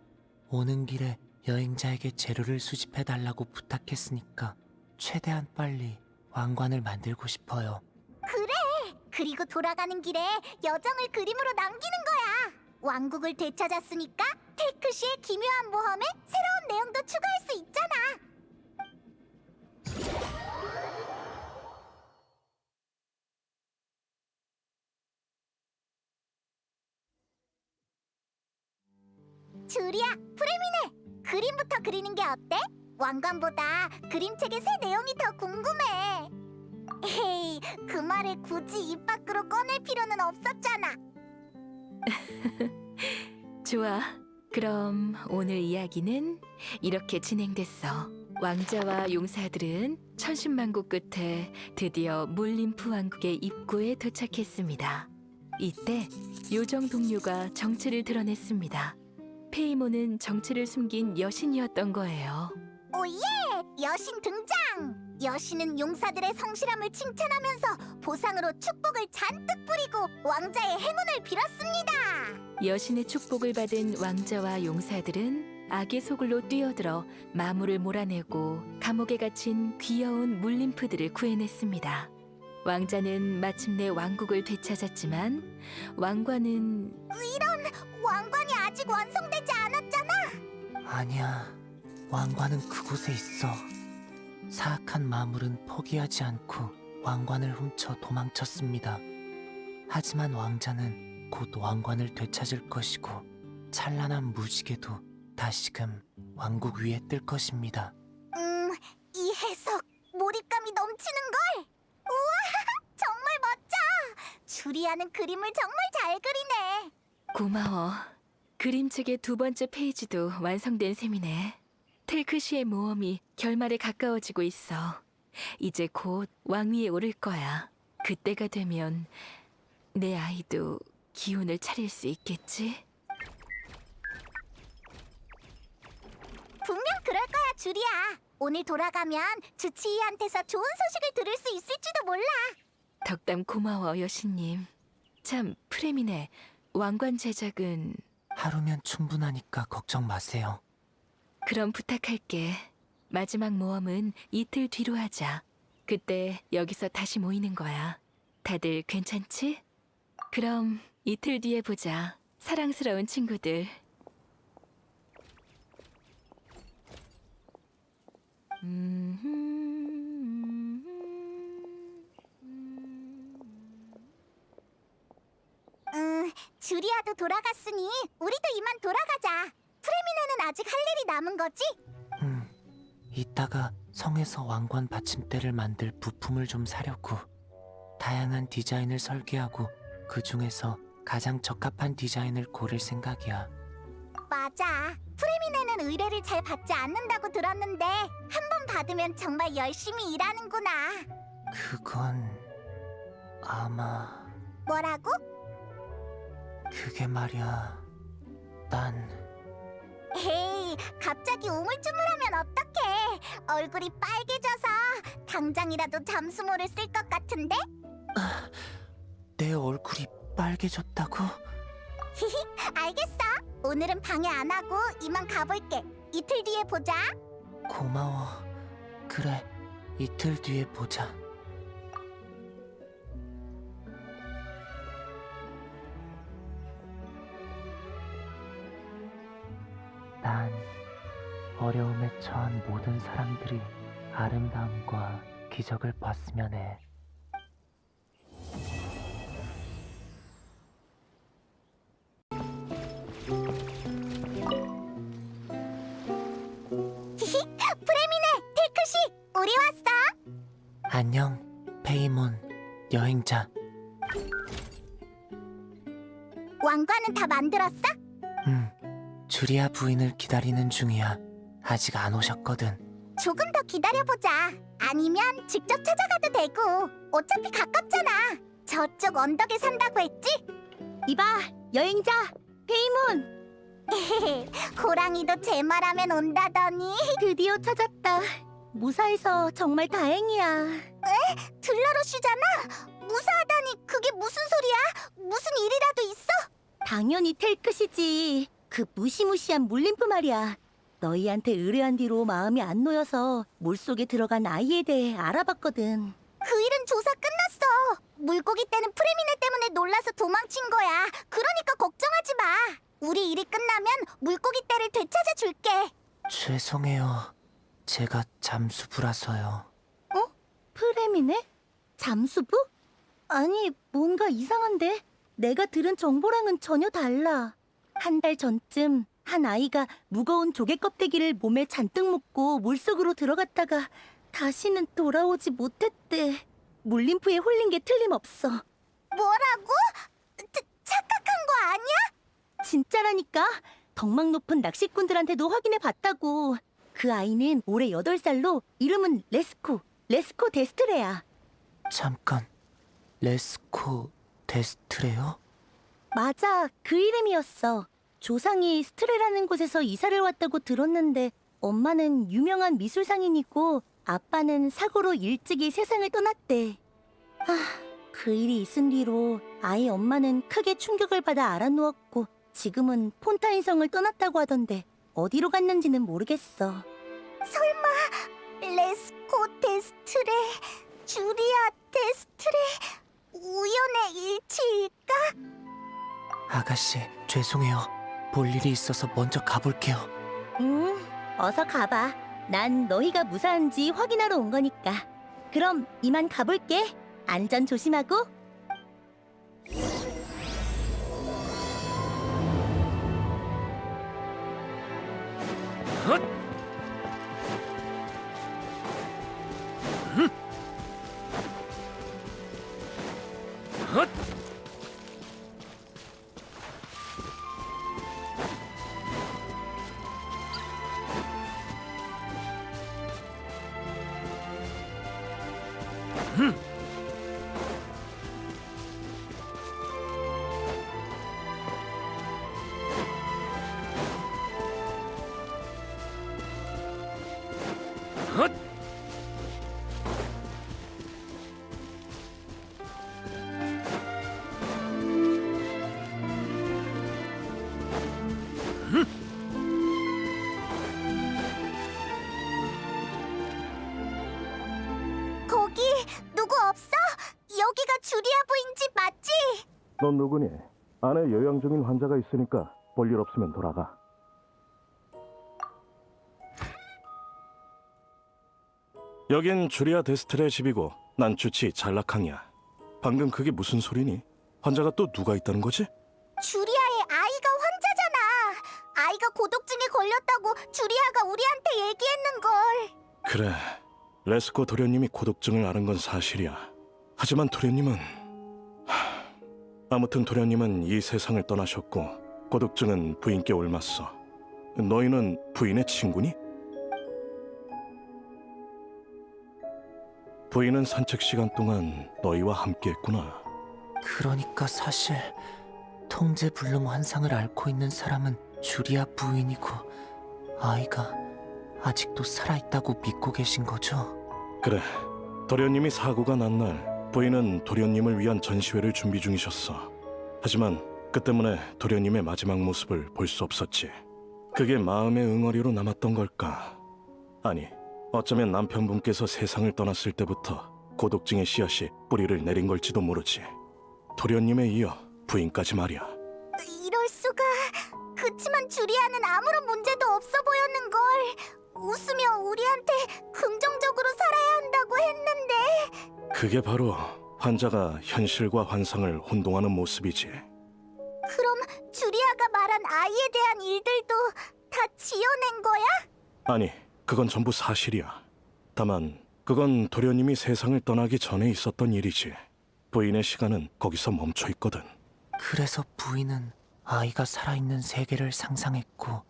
오는 길에 여행자에게 재료를 수집해달라고 부탁했으니까 최대한 빨리 왕관을 만들고 싶어요. 그래. 그리고 돌아가는 길에 여정을 그림으로 남기는 거야. 왕국을 되찾았으니까 텔크시의 기묘한 모험에 새로운 내용도 추가할 수 있잖아. 주리야, 프레미네, 그림부터 그리는 게 어때? 왕관보다 그림책의 새 내용이 더 궁금해. 에이, 그 말을 굳이 입 밖으로 꺼낼 필요는 없었잖아. 좋아. 그럼 오늘 이야기는 이렇게 진행됐어. 왕자와 용사들은 천신만고 끝에 드디어 물림프 왕국의 입구에 도착했습니다. 이때 요정 동료가 정체를 드러냈습니다. 페이모는 정체를 숨긴 여신이었던 거예요. 오예! 여신 등장! 여신은 용사들의 성실함을 칭찬하면서 보상으로 축복을 잔뜩 뿌리고 왕자의 행운을 빌었습니다. 여신의 축복을 받은 왕자와 용사들은 악의 소굴로 뛰어들어 마물을 몰아내고 감옥에 갇힌 귀여운 물림프들을 구해냈습니다. 왕자는 마침내 왕국을 되찾았지만 왕관은 왕관이 아직 완성되지 않았잖아. 아니야, 왕관은 그곳에 있어. 사악한 마물은 포기하지 않고 왕관을 훔쳐 도망쳤습니다. 하지만 왕자는 곧 왕관을 되찾을 것이고 찬란한 무지개도 다시금 왕국 위에 뜰 것입니다. 이 해석 몰입감이 넘치는 걸. 주리아는 그림을 정말 잘 그리네. 고마워. 그림책의 두 번째 페이지도 완성된 셈이네. 텔크시의 모험이 결말에 가까워지고 있어. 이제 곧 왕위에 오를 거야. 그때가 되면 내 아이도 기운을 차릴 수 있겠지? 분명 그럴 거야, 주리아. 오늘 돌아가면 주치의한테서 좋은 소식을 들을 수 있을지도 몰라. 덕담 고마워, 여신님. 참, 프레미네, 왕관 제작은... 하루면 충분하니까 걱정 마세요. 그럼 부탁할게. 마지막 모험은 이틀 뒤로 하자. 그때 여기서 다시 모이는 거야. 다들 괜찮지? 그럼 이틀 뒤에 보자. 사랑스러운 친구들. 주리아도 돌아갔으니 우리도 이만 돌아가자. 프레미네는 아직 할 일이 남은 거지? 이따가 성에서 왕관 받침대를 만들 부품을 좀 사려고. 다양한 디자인을 설계하고 그 중에서 가장 적합한 디자인을 고를 생각이야. 맞아. 프레미네는 의뢰를 잘 받지 않는다고 들었는데 한 번 받으면 정말 열심히 일하는구나. 그건 아마... 뭐라고? 그게 말이야... 난... 에이, 갑자기 우물쭈물하면 어떡해. 얼굴이 빨개져서 당장이라도 잠수모를 쓸 것 같은데? 내 얼굴이 빨개졌다고? 히히, 알겠어. 오늘은 방해 안 하고 이만 가볼게. 이틀 뒤에 보자. 고마워. 그래, 이틀 뒤에 보자. 난 어려움에 처한 모든 사람들이 아름다움과 기적을 봤으면 해. 히히, 프레미네, 텔크시, 우리 왔어. 안녕, 페이몬, 여행자. 왕관은 다 만들었어? 주리아 부인을 기다리는 중이야. 아직 안 오셨거든. 조금 더 기다려보자. 아니면 직접 찾아가도 되고. 어차피 가깝잖아. 저쪽 언덕에 산다고 했지? 이봐, 여행자, 페이몬. 호랑이도 제 말하면 온다더니. 드디어 찾았다. 무사해서 정말 다행이야. 들러러쉬잖아. 무사하다니 그게 무슨 소리야? 무슨 일이라도 있어? 당연히 텔크시지. 그 무시무시한 물림프 말이야. 너희한테 의뢰한 뒤로 마음이 안 놓여서 물속에 들어간 아이에 대해 알아봤거든. 그 일은 조사 끝났어. 물고기 떼는 프레미네 때문에 놀라서 도망친 거야. 그러니까 걱정하지 마. 우리 일이 끝나면 물고기 떼를 되찾아 줄게. 죄송해요. 제가 잠수부라서요. 프레미네? 잠수부? 아니, 뭔가 이상한데? 내가 들은 정보랑은 전혀 달라. 한 달 전쯤 한 아이가 무거운 조개 껍데기를 몸에 잔뜩 묶고 물속으로 들어갔다가 다시는 돌아오지 못했대. 물림프에 홀린 게 틀림없어. 뭐라고? 착각한 거 아니야? 진짜라니까. 덕망 높은 낚시꾼들한테도 확인해 봤다고. 그 아이는 올해 8살로 이름은 레스코 데스트레야. 잠깐, 레스코 데스트레요? 맞아, 그 이름이었어. 조상이 스트레라는 곳에서 이사를 왔다고 들었는데 엄마는 유명한 미술상인이고 아빠는 사고로 일찍이 세상을 떠났대. 그 일이 있은 뒤로 아이 엄마는 크게 충격을 받아 알아누웠고 지금은 폰타인성을 떠났다고 하던데 어디로 갔는지는 모르겠어. 설마 레스코 데스트레, 주리아 데스트레 우연의 일치일까? 아가씨, 죄송해요. 볼 일이 있어서 먼저 가볼게요. 어서 가봐. 난 너희가 무사한지 확인하러 온 거니까. 그럼 이만 가볼게. 안전 조심하고. 넌 누구니? 안에 요양 중인 환자가 있으니까 볼일 없으면 돌아가. 여긴 주리아 데스텔의 집이고 난 주치 잘라캉이야. 방금 그게 무슨 소리니? 환자가 또 누가 있다는 거지? 주리아의 아이가 환자잖아. 아이가 고독증에 걸렸다고 주리아가 우리한테 얘기했는걸. 그래, 레스코 도련님이 고독증을 앓은 건 사실이야. 하지만 도련님은... 아무튼 도련님은 이 세상을 떠나셨고 고독증은 부인께 옮았어. 너희는 부인의 친구니? 부인은 산책 시간 동안 너희와 함께했구나. 그러니까 사실 통제불능 환상을 앓고 있는 사람은 주리아 부인이고 아이가 아직도 살아있다고 믿고 계신 거죠? 그래, 도련님이 사고가 난 날 부인은 도련님을 위한 전시회를 준비 중이셨어. 하지만 그 때문에 도련님의 마지막 모습을 볼 수 없었지. 그게 마음의 응어리로 남았던 걸까? 아니, 어쩌면 남편분께서 세상을 떠났을 때부터 고독증의 씨앗이 뿌리를 내린 걸지도 모르지. 도련님에 이어 부인까지 말이야. 이럴 수가. 그치만 주리아는 아무런 문제도 없어 보였는걸. 웃으며 우리한테 긍정적으로 살아야 한다고 했는데. 그게 바로 환자가 현실과 환상을 혼동하는 모습이지. 그럼 주리아가 말한 아이에 대한 일들도 다 지어낸 거야? 아니, 그건 전부 사실이야. 다만 그건 도련님이 세상을 떠나기 전에 있었던 일이지. 부인의 시간은 거기서 멈춰 있거든. 그래서 부인은 아이가 살아있는 세계를 상상했고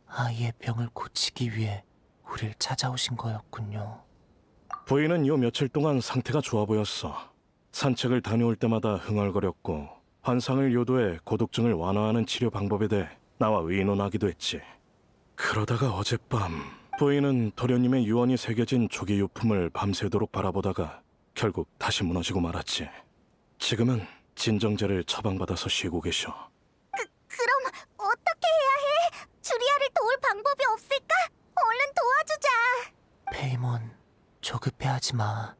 아이의 병을 고치기 위해 우릴 찾아오신 거였군요. 부인은 요 며칠 동안 상태가 좋아 보였어. 산책을 다녀올 때마다 흥얼거렸고 환상을 요도해 고독증을 완화하는 치료 방법에 대해 나와 의논하기도 했지. 그러다가 어젯밤 부인은 도련님의 유언이 새겨진 조기유품을 밤새도록 바라보다가 결국 다시 무너지고 말았지. 지금은 진정제를 처방받아서 쉬고 계셔. 그럼 어떻게 해야 해? 주리아를 도울 방법이 없을까? 얼른 도와주자. 페이몬, 조급해하지 마.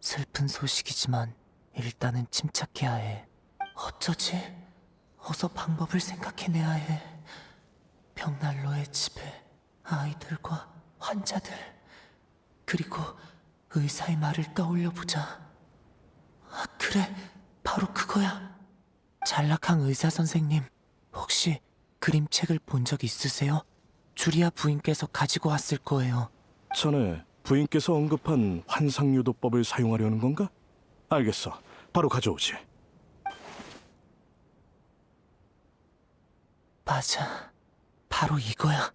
슬픈 소식이지만 일단은 침착해야 해. 어쩌지? 어서 방법을 생각해내야 해. 벽난로의 집에 아이들과 환자들 그리고 의사의 말을 떠올려보자. 아, 그래, 바로 그거야. 잘락한 의사 선생님, 혹시 그림책을 본 적 있으세요? 주리아 부인께서 가지고 왔을 거예요. 전에 부인께서 언급한 환상유도법을 사용하려는 건가? 알겠어, 바로 가져오지. 맞아, 바로 이거야.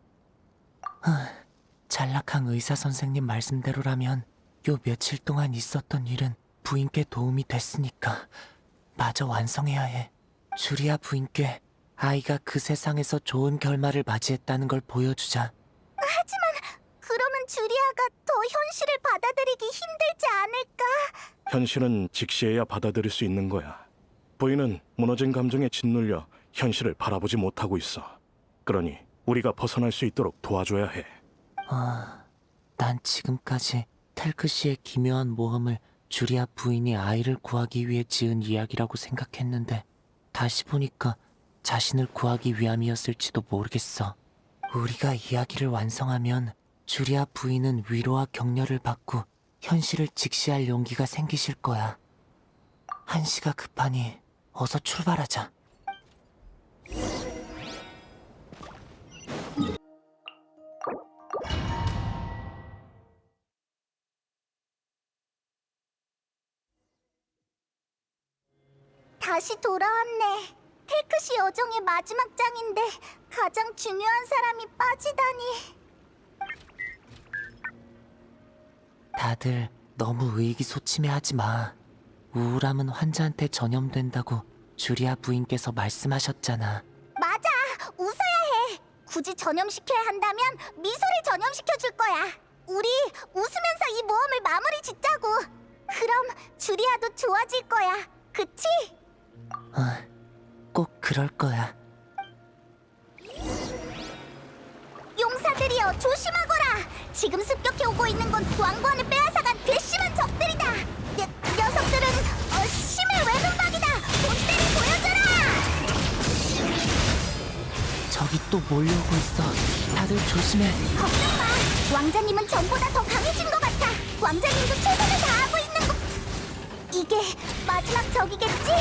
잘락한 의사 선생님 말씀대로라면 요 며칠 동안 있었던 일은 부인께 도움이 됐으니까 마저 완성해야 해. 주리아 부인께 아이가 그 세상에서 좋은 결말을 맞이했다는 걸 보여주자. 그러면 주리아가 더 현실을 받아들이기 힘들지 않을까? 현실은 직시해야 받아들일 수 있는 거야. 부인은 무너진 감정에 짓눌려 현실을 바라보지 못하고 있어. 그러니 우리가 벗어날 수 있도록 도와줘야 해. 난 지금까지 텔크 씨의 기묘한 모험을 주리아 부인이 아이를 구하기 위해 지은 이야기라고 생각했는데 다시 보니까 자신을 구하기 위함이었을지도 모르겠어. 우리가 이야기를 완성하면 주리아 부인은 위로와 격려를 받고 현실을 직시할 용기가 생기실 거야. 한시가 급하니 어서 출발하자. 다시 돌아왔네. 텔크시 여정의 마지막 장인데 가장 중요한 사람이 빠지다니. 다들 너무 의기소침해하지 마. 우울함은 환자한테 전염된다고 주리아 부인께서 말씀하셨잖아. 맞아, 웃어야 해. 굳이 전염시켜야 한다면 미소를 전염시켜줄 거야. 우리 웃으면서 이 모험을 마무리 짓자고. 그럼 주리아도 좋아질 거야. 그치? 꼭 그럴 거야. 용사들이여, 조심하거라. 지금 습격해 오고 있는 건 왕관을 빼앗아간 괘씸한 적들이다. 녀석들은 심해 외눈박이다. 돈 때리고 저기 또 몰려오고 있어. 다들 조심해. 걱정 마. 왕자님은 전보다 더 강해진 것 같아. 왕자님도 최선을 다하고 있는 거. 이게 마지막 적이겠지?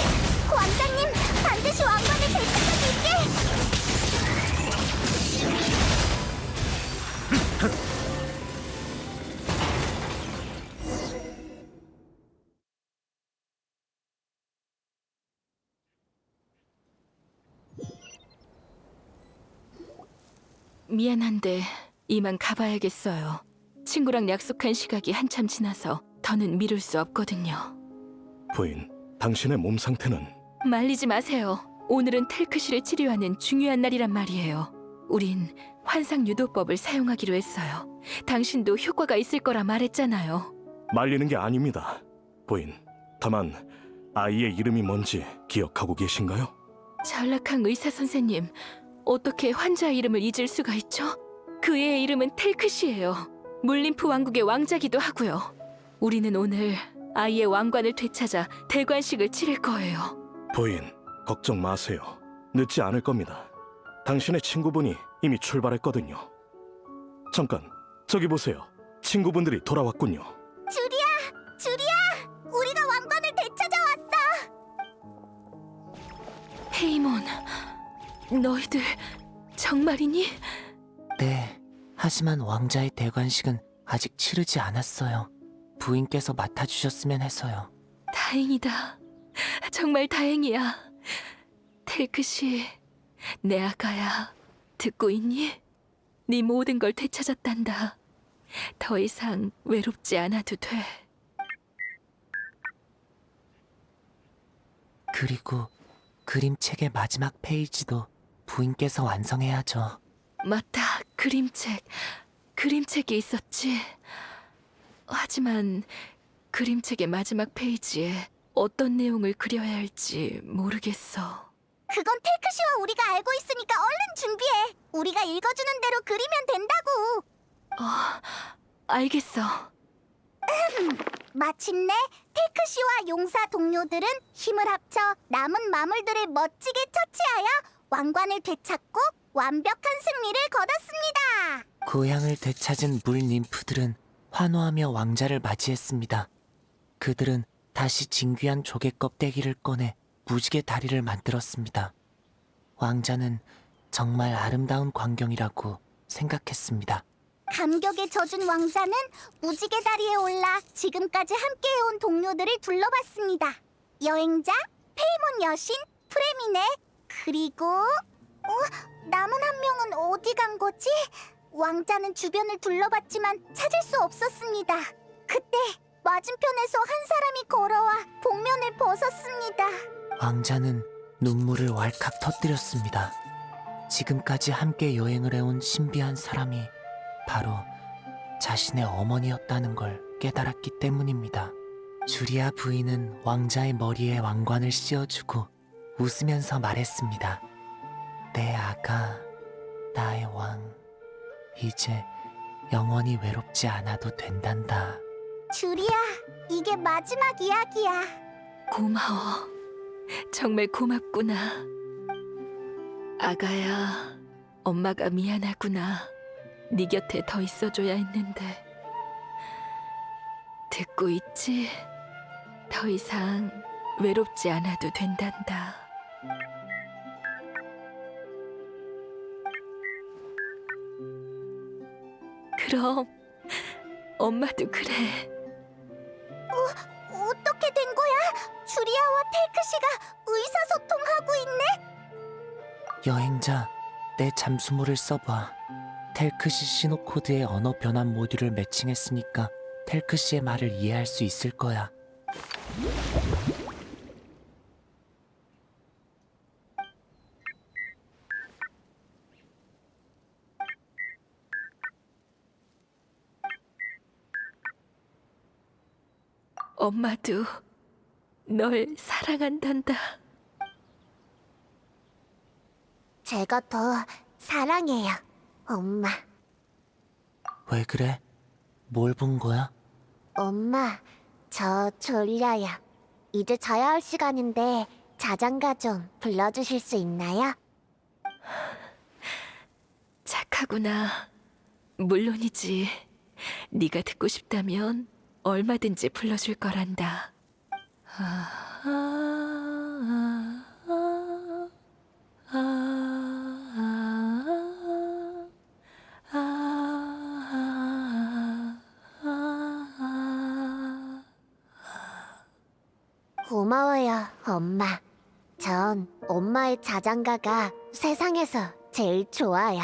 왕자님 반드시 왕관을 되찾아줄게. 미안한데 이만 가봐야겠어요. 친구랑 약속한 시각이 한참 지나서 더는 미룰 수 없거든요. 부인, 당신의 몸 상태는 말리지 마세요. 오늘은 텔크시를 치료하는 중요한 날이란 말이에요. 우린 환상 유도법을 사용하기로 했어요. 당신도 효과가 있을 거라 말했잖아요. 말리는 게 아닙니다. 부인, 다만 아이의 이름이 뭔지 기억하고 계신가요? 전락한 의사 선생님, 어떻게 환자 이름을 잊을 수가 있죠? 그 애의 이름은 텔크시예요. 물림프 왕국의 왕자기도 하고요. 우리는 오늘 아이의 왕관을 되찾아 대관식을 치를 거예요. 부인, 걱정 마세요. 늦지 않을 겁니다. 당신의 친구분이 이미 출발했거든요. 잠깐, 저기 보세요. 친구분들이 돌아왔군요. 주리야, 우리가 왕관을 되찾아왔어. 페이몬, 너희들 정말이니? 네. 하지만 왕자의 대관식은 아직 치르지 않았어요. 부인께서 맡아주셨으면 해서요. 다행이다. 정말 다행이야. 텔크시, 내 아가야, 듣고 있니? 네 모든 걸 되찾았단다. 더 이상 외롭지 않아도 돼. 그리고 그림책의 마지막 페이지도 부인께서 완성해야죠. 맞다, 그림책이 있었지. 하지만 그림책의 마지막 페이지에 어떤 내용을 그려야 할지 모르겠어. 그건 텔크시와 우리가 알고 있으니까 얼른 준비해. 우리가 읽어주는 대로 그리면 된다고. 알겠어. 마침내 텔크시와 용사 동료들은 힘을 합쳐 남은 마물들을 멋지게 처치하여 왕관을 되찾고 완벽한 승리를 거뒀습니다. 고향을 되찾은 물 님프들은 환호하며 왕자를 맞이했습니다. 그들은 다시 진귀한 조개 껍데기를 꺼내 무지개 다리를 만들었습니다. 왕자는 정말 아름다운 광경이라고 생각했습니다. 감격에 젖은 왕자는 무지개 다리에 올라 지금까지 함께해온 동료들을 둘러봤습니다. 여행자, 페이몬 여신, 프레미네, 그리고 남은 한 명은 어디 간 거지? 왕자는 주변을 둘러봤지만 찾을 수 없었습니다. 그때 맞은편에서 한 사람이 걸어와 복면을 벗었습니다. 왕자는 눈물을 왈칵 터뜨렸습니다. 지금까지 함께 여행을 해온 신비한 사람이 바로 자신의 어머니였다는 걸 깨달았기 때문입니다. 주리아 부인은 왕자의 머리에 왕관을 씌워주고 웃으면서 말했습니다. 내 아가, 나의 왕, 이제 영원히 외롭지 않아도 된단다. 주리야, 이게 마지막 이야기야. 고마워. 정말 고맙구나. 아가야, 엄마가 미안하구나. 네 곁에 더 있어줘야 했는데. 듣고 있지? 더 이상 외롭지 않아도 된단다. 그럼 엄마도 그래. 어떻게 된 거야? 주리아와 텔크시가 의사소통하고 있네? 여행자, 내 잠수물을 써봐. 텔크시 신호코드의 언어 변환 모듈을 매칭했으니까 텔크시의 말을 이해할 수 있을 거야. 엄마도 널 사랑한단다. 제가 더 사랑해요, 엄마. 왜 그래? 뭘 본 거야? 엄마, 저 졸려요. 이제 자야 할 시간인데 자장가 좀 불러주실 수 있나요? 하구나. 물론이지. 네가 듣고 싶다면 얼마든지 불러줄 거란다. 고마워요, 엄마. 전 엄마의 자장가가 세상에서 제일 좋아요.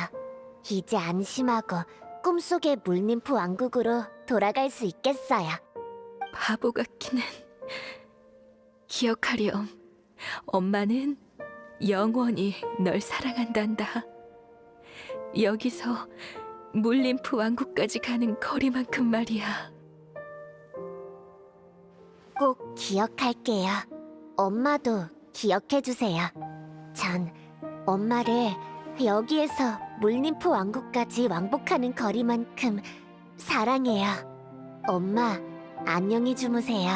이제 안심하고 꿈속의 물님프 왕국으로 돌아갈 수 있겠어요. 바보 같기는. 기억하렴. 엄마는 영원히 널 사랑한단다. 여기서 물림프 왕국까지 가는 거리만큼 말이야. 꼭 기억할게요. 엄마도 기억해주세요. 전 엄마를 여기에서 물님프 왕국까지 왕복하는 거리만큼 사랑해요. 엄마, 안녕히 주무세요.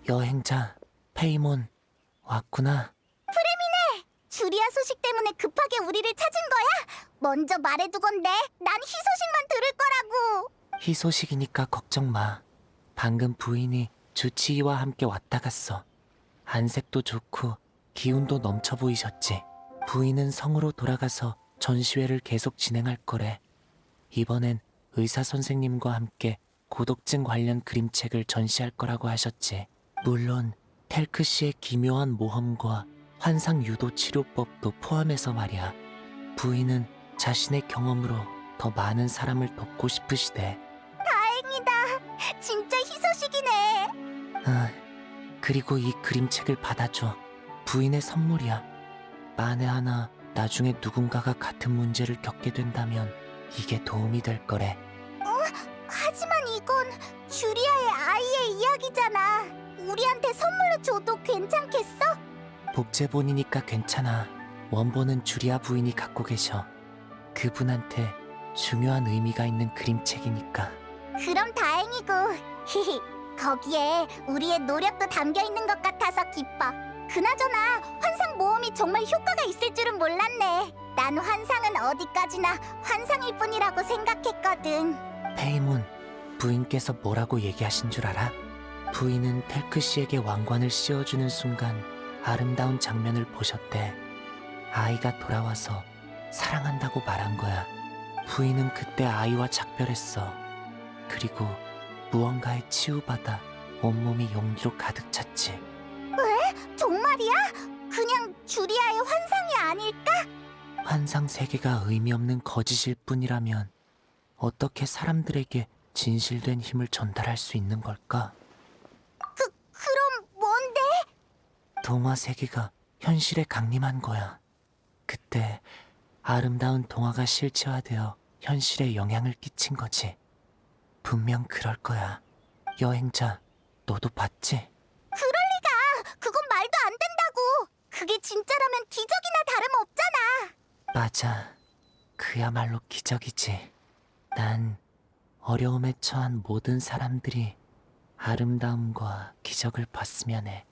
여행자 페이몬 왔구나. 주리아 소식 때문에 급하게 우리를 찾은 거야? 먼저 말해두건데 난 희소식만 들을 거라고. 희소식이니까 걱정 마. 방금 부인이 주치의와 함께 왔다 갔어. 안색도 좋고 기운도 넘쳐 보이셨지. 부인은 성으로 돌아가서 전시회를 계속 진행할 거래. 이번엔 의사 선생님과 함께 고독증 관련 그림책을 전시할 거라고 하셨지. 물론 텔크 씨의 기묘한 모험과 환상 유도 치료법도 포함해서 말이야. 부인은 자신의 경험으로 더 많은 사람을 돕고 싶으시대. 다행이다. 진짜 희소식이네. 그리고 이 그림책을 받아줘. 부인의 선물이야. 만에 하나 나중에 누군가가 같은 문제를 겪게 된다면 이게 도움이 될 거래. 하지만 이건 주리아의 아이의 이야기잖아. 우리한테 선물로 줘도 괜찮겠어? 복제본이니까 괜찮아. 원본은 주리아 부인이 갖고 계셔. 그분한테 중요한 의미가 있는 그림책이니까. 그럼 다행이고. 히히. 거기에 우리의 노력도 담겨 있는 것 같아서 기뻐. 그나저나 환상 모험이 정말 효과가 있을 줄은 몰랐네. 난 환상은 어디까지나 환상일 뿐이라고 생각했거든. 페이몬, 부인께서 뭐라고 얘기하신 줄 알아? 부인은 텔크 씨에게 왕관을 씌워주는 순간 아름다운 장면을 보셨대. 아이가 돌아와서 사랑한다고 말한 거야. 부인은 그때 아이와 작별했어. 그리고 무언가에 치유받아 온몸이 용기로 가득 찼지. 정말이야? 그냥 주리아의 환상이 아닐까? 환상 세계가 의미 없는 거짓일 뿐이라면 어떻게 사람들에게 진실된 힘을 전달할 수 있는 걸까? 그럼 뭔데? 동화 세계가 현실에 강림한 거야. 그때 아름다운 동화가 실체화되어 현실에 영향을 끼친 거지. 분명 그럴 거야. 여행자, 너도 봤지? 그럴 리가. 그건 말도 안 된다고. 그게 진짜라면 기적이나 다름없잖아. 맞아. 그야말로 기적이지. 난 어려움에 처한 모든 사람들이 아름다움과 기적을 봤으면 해.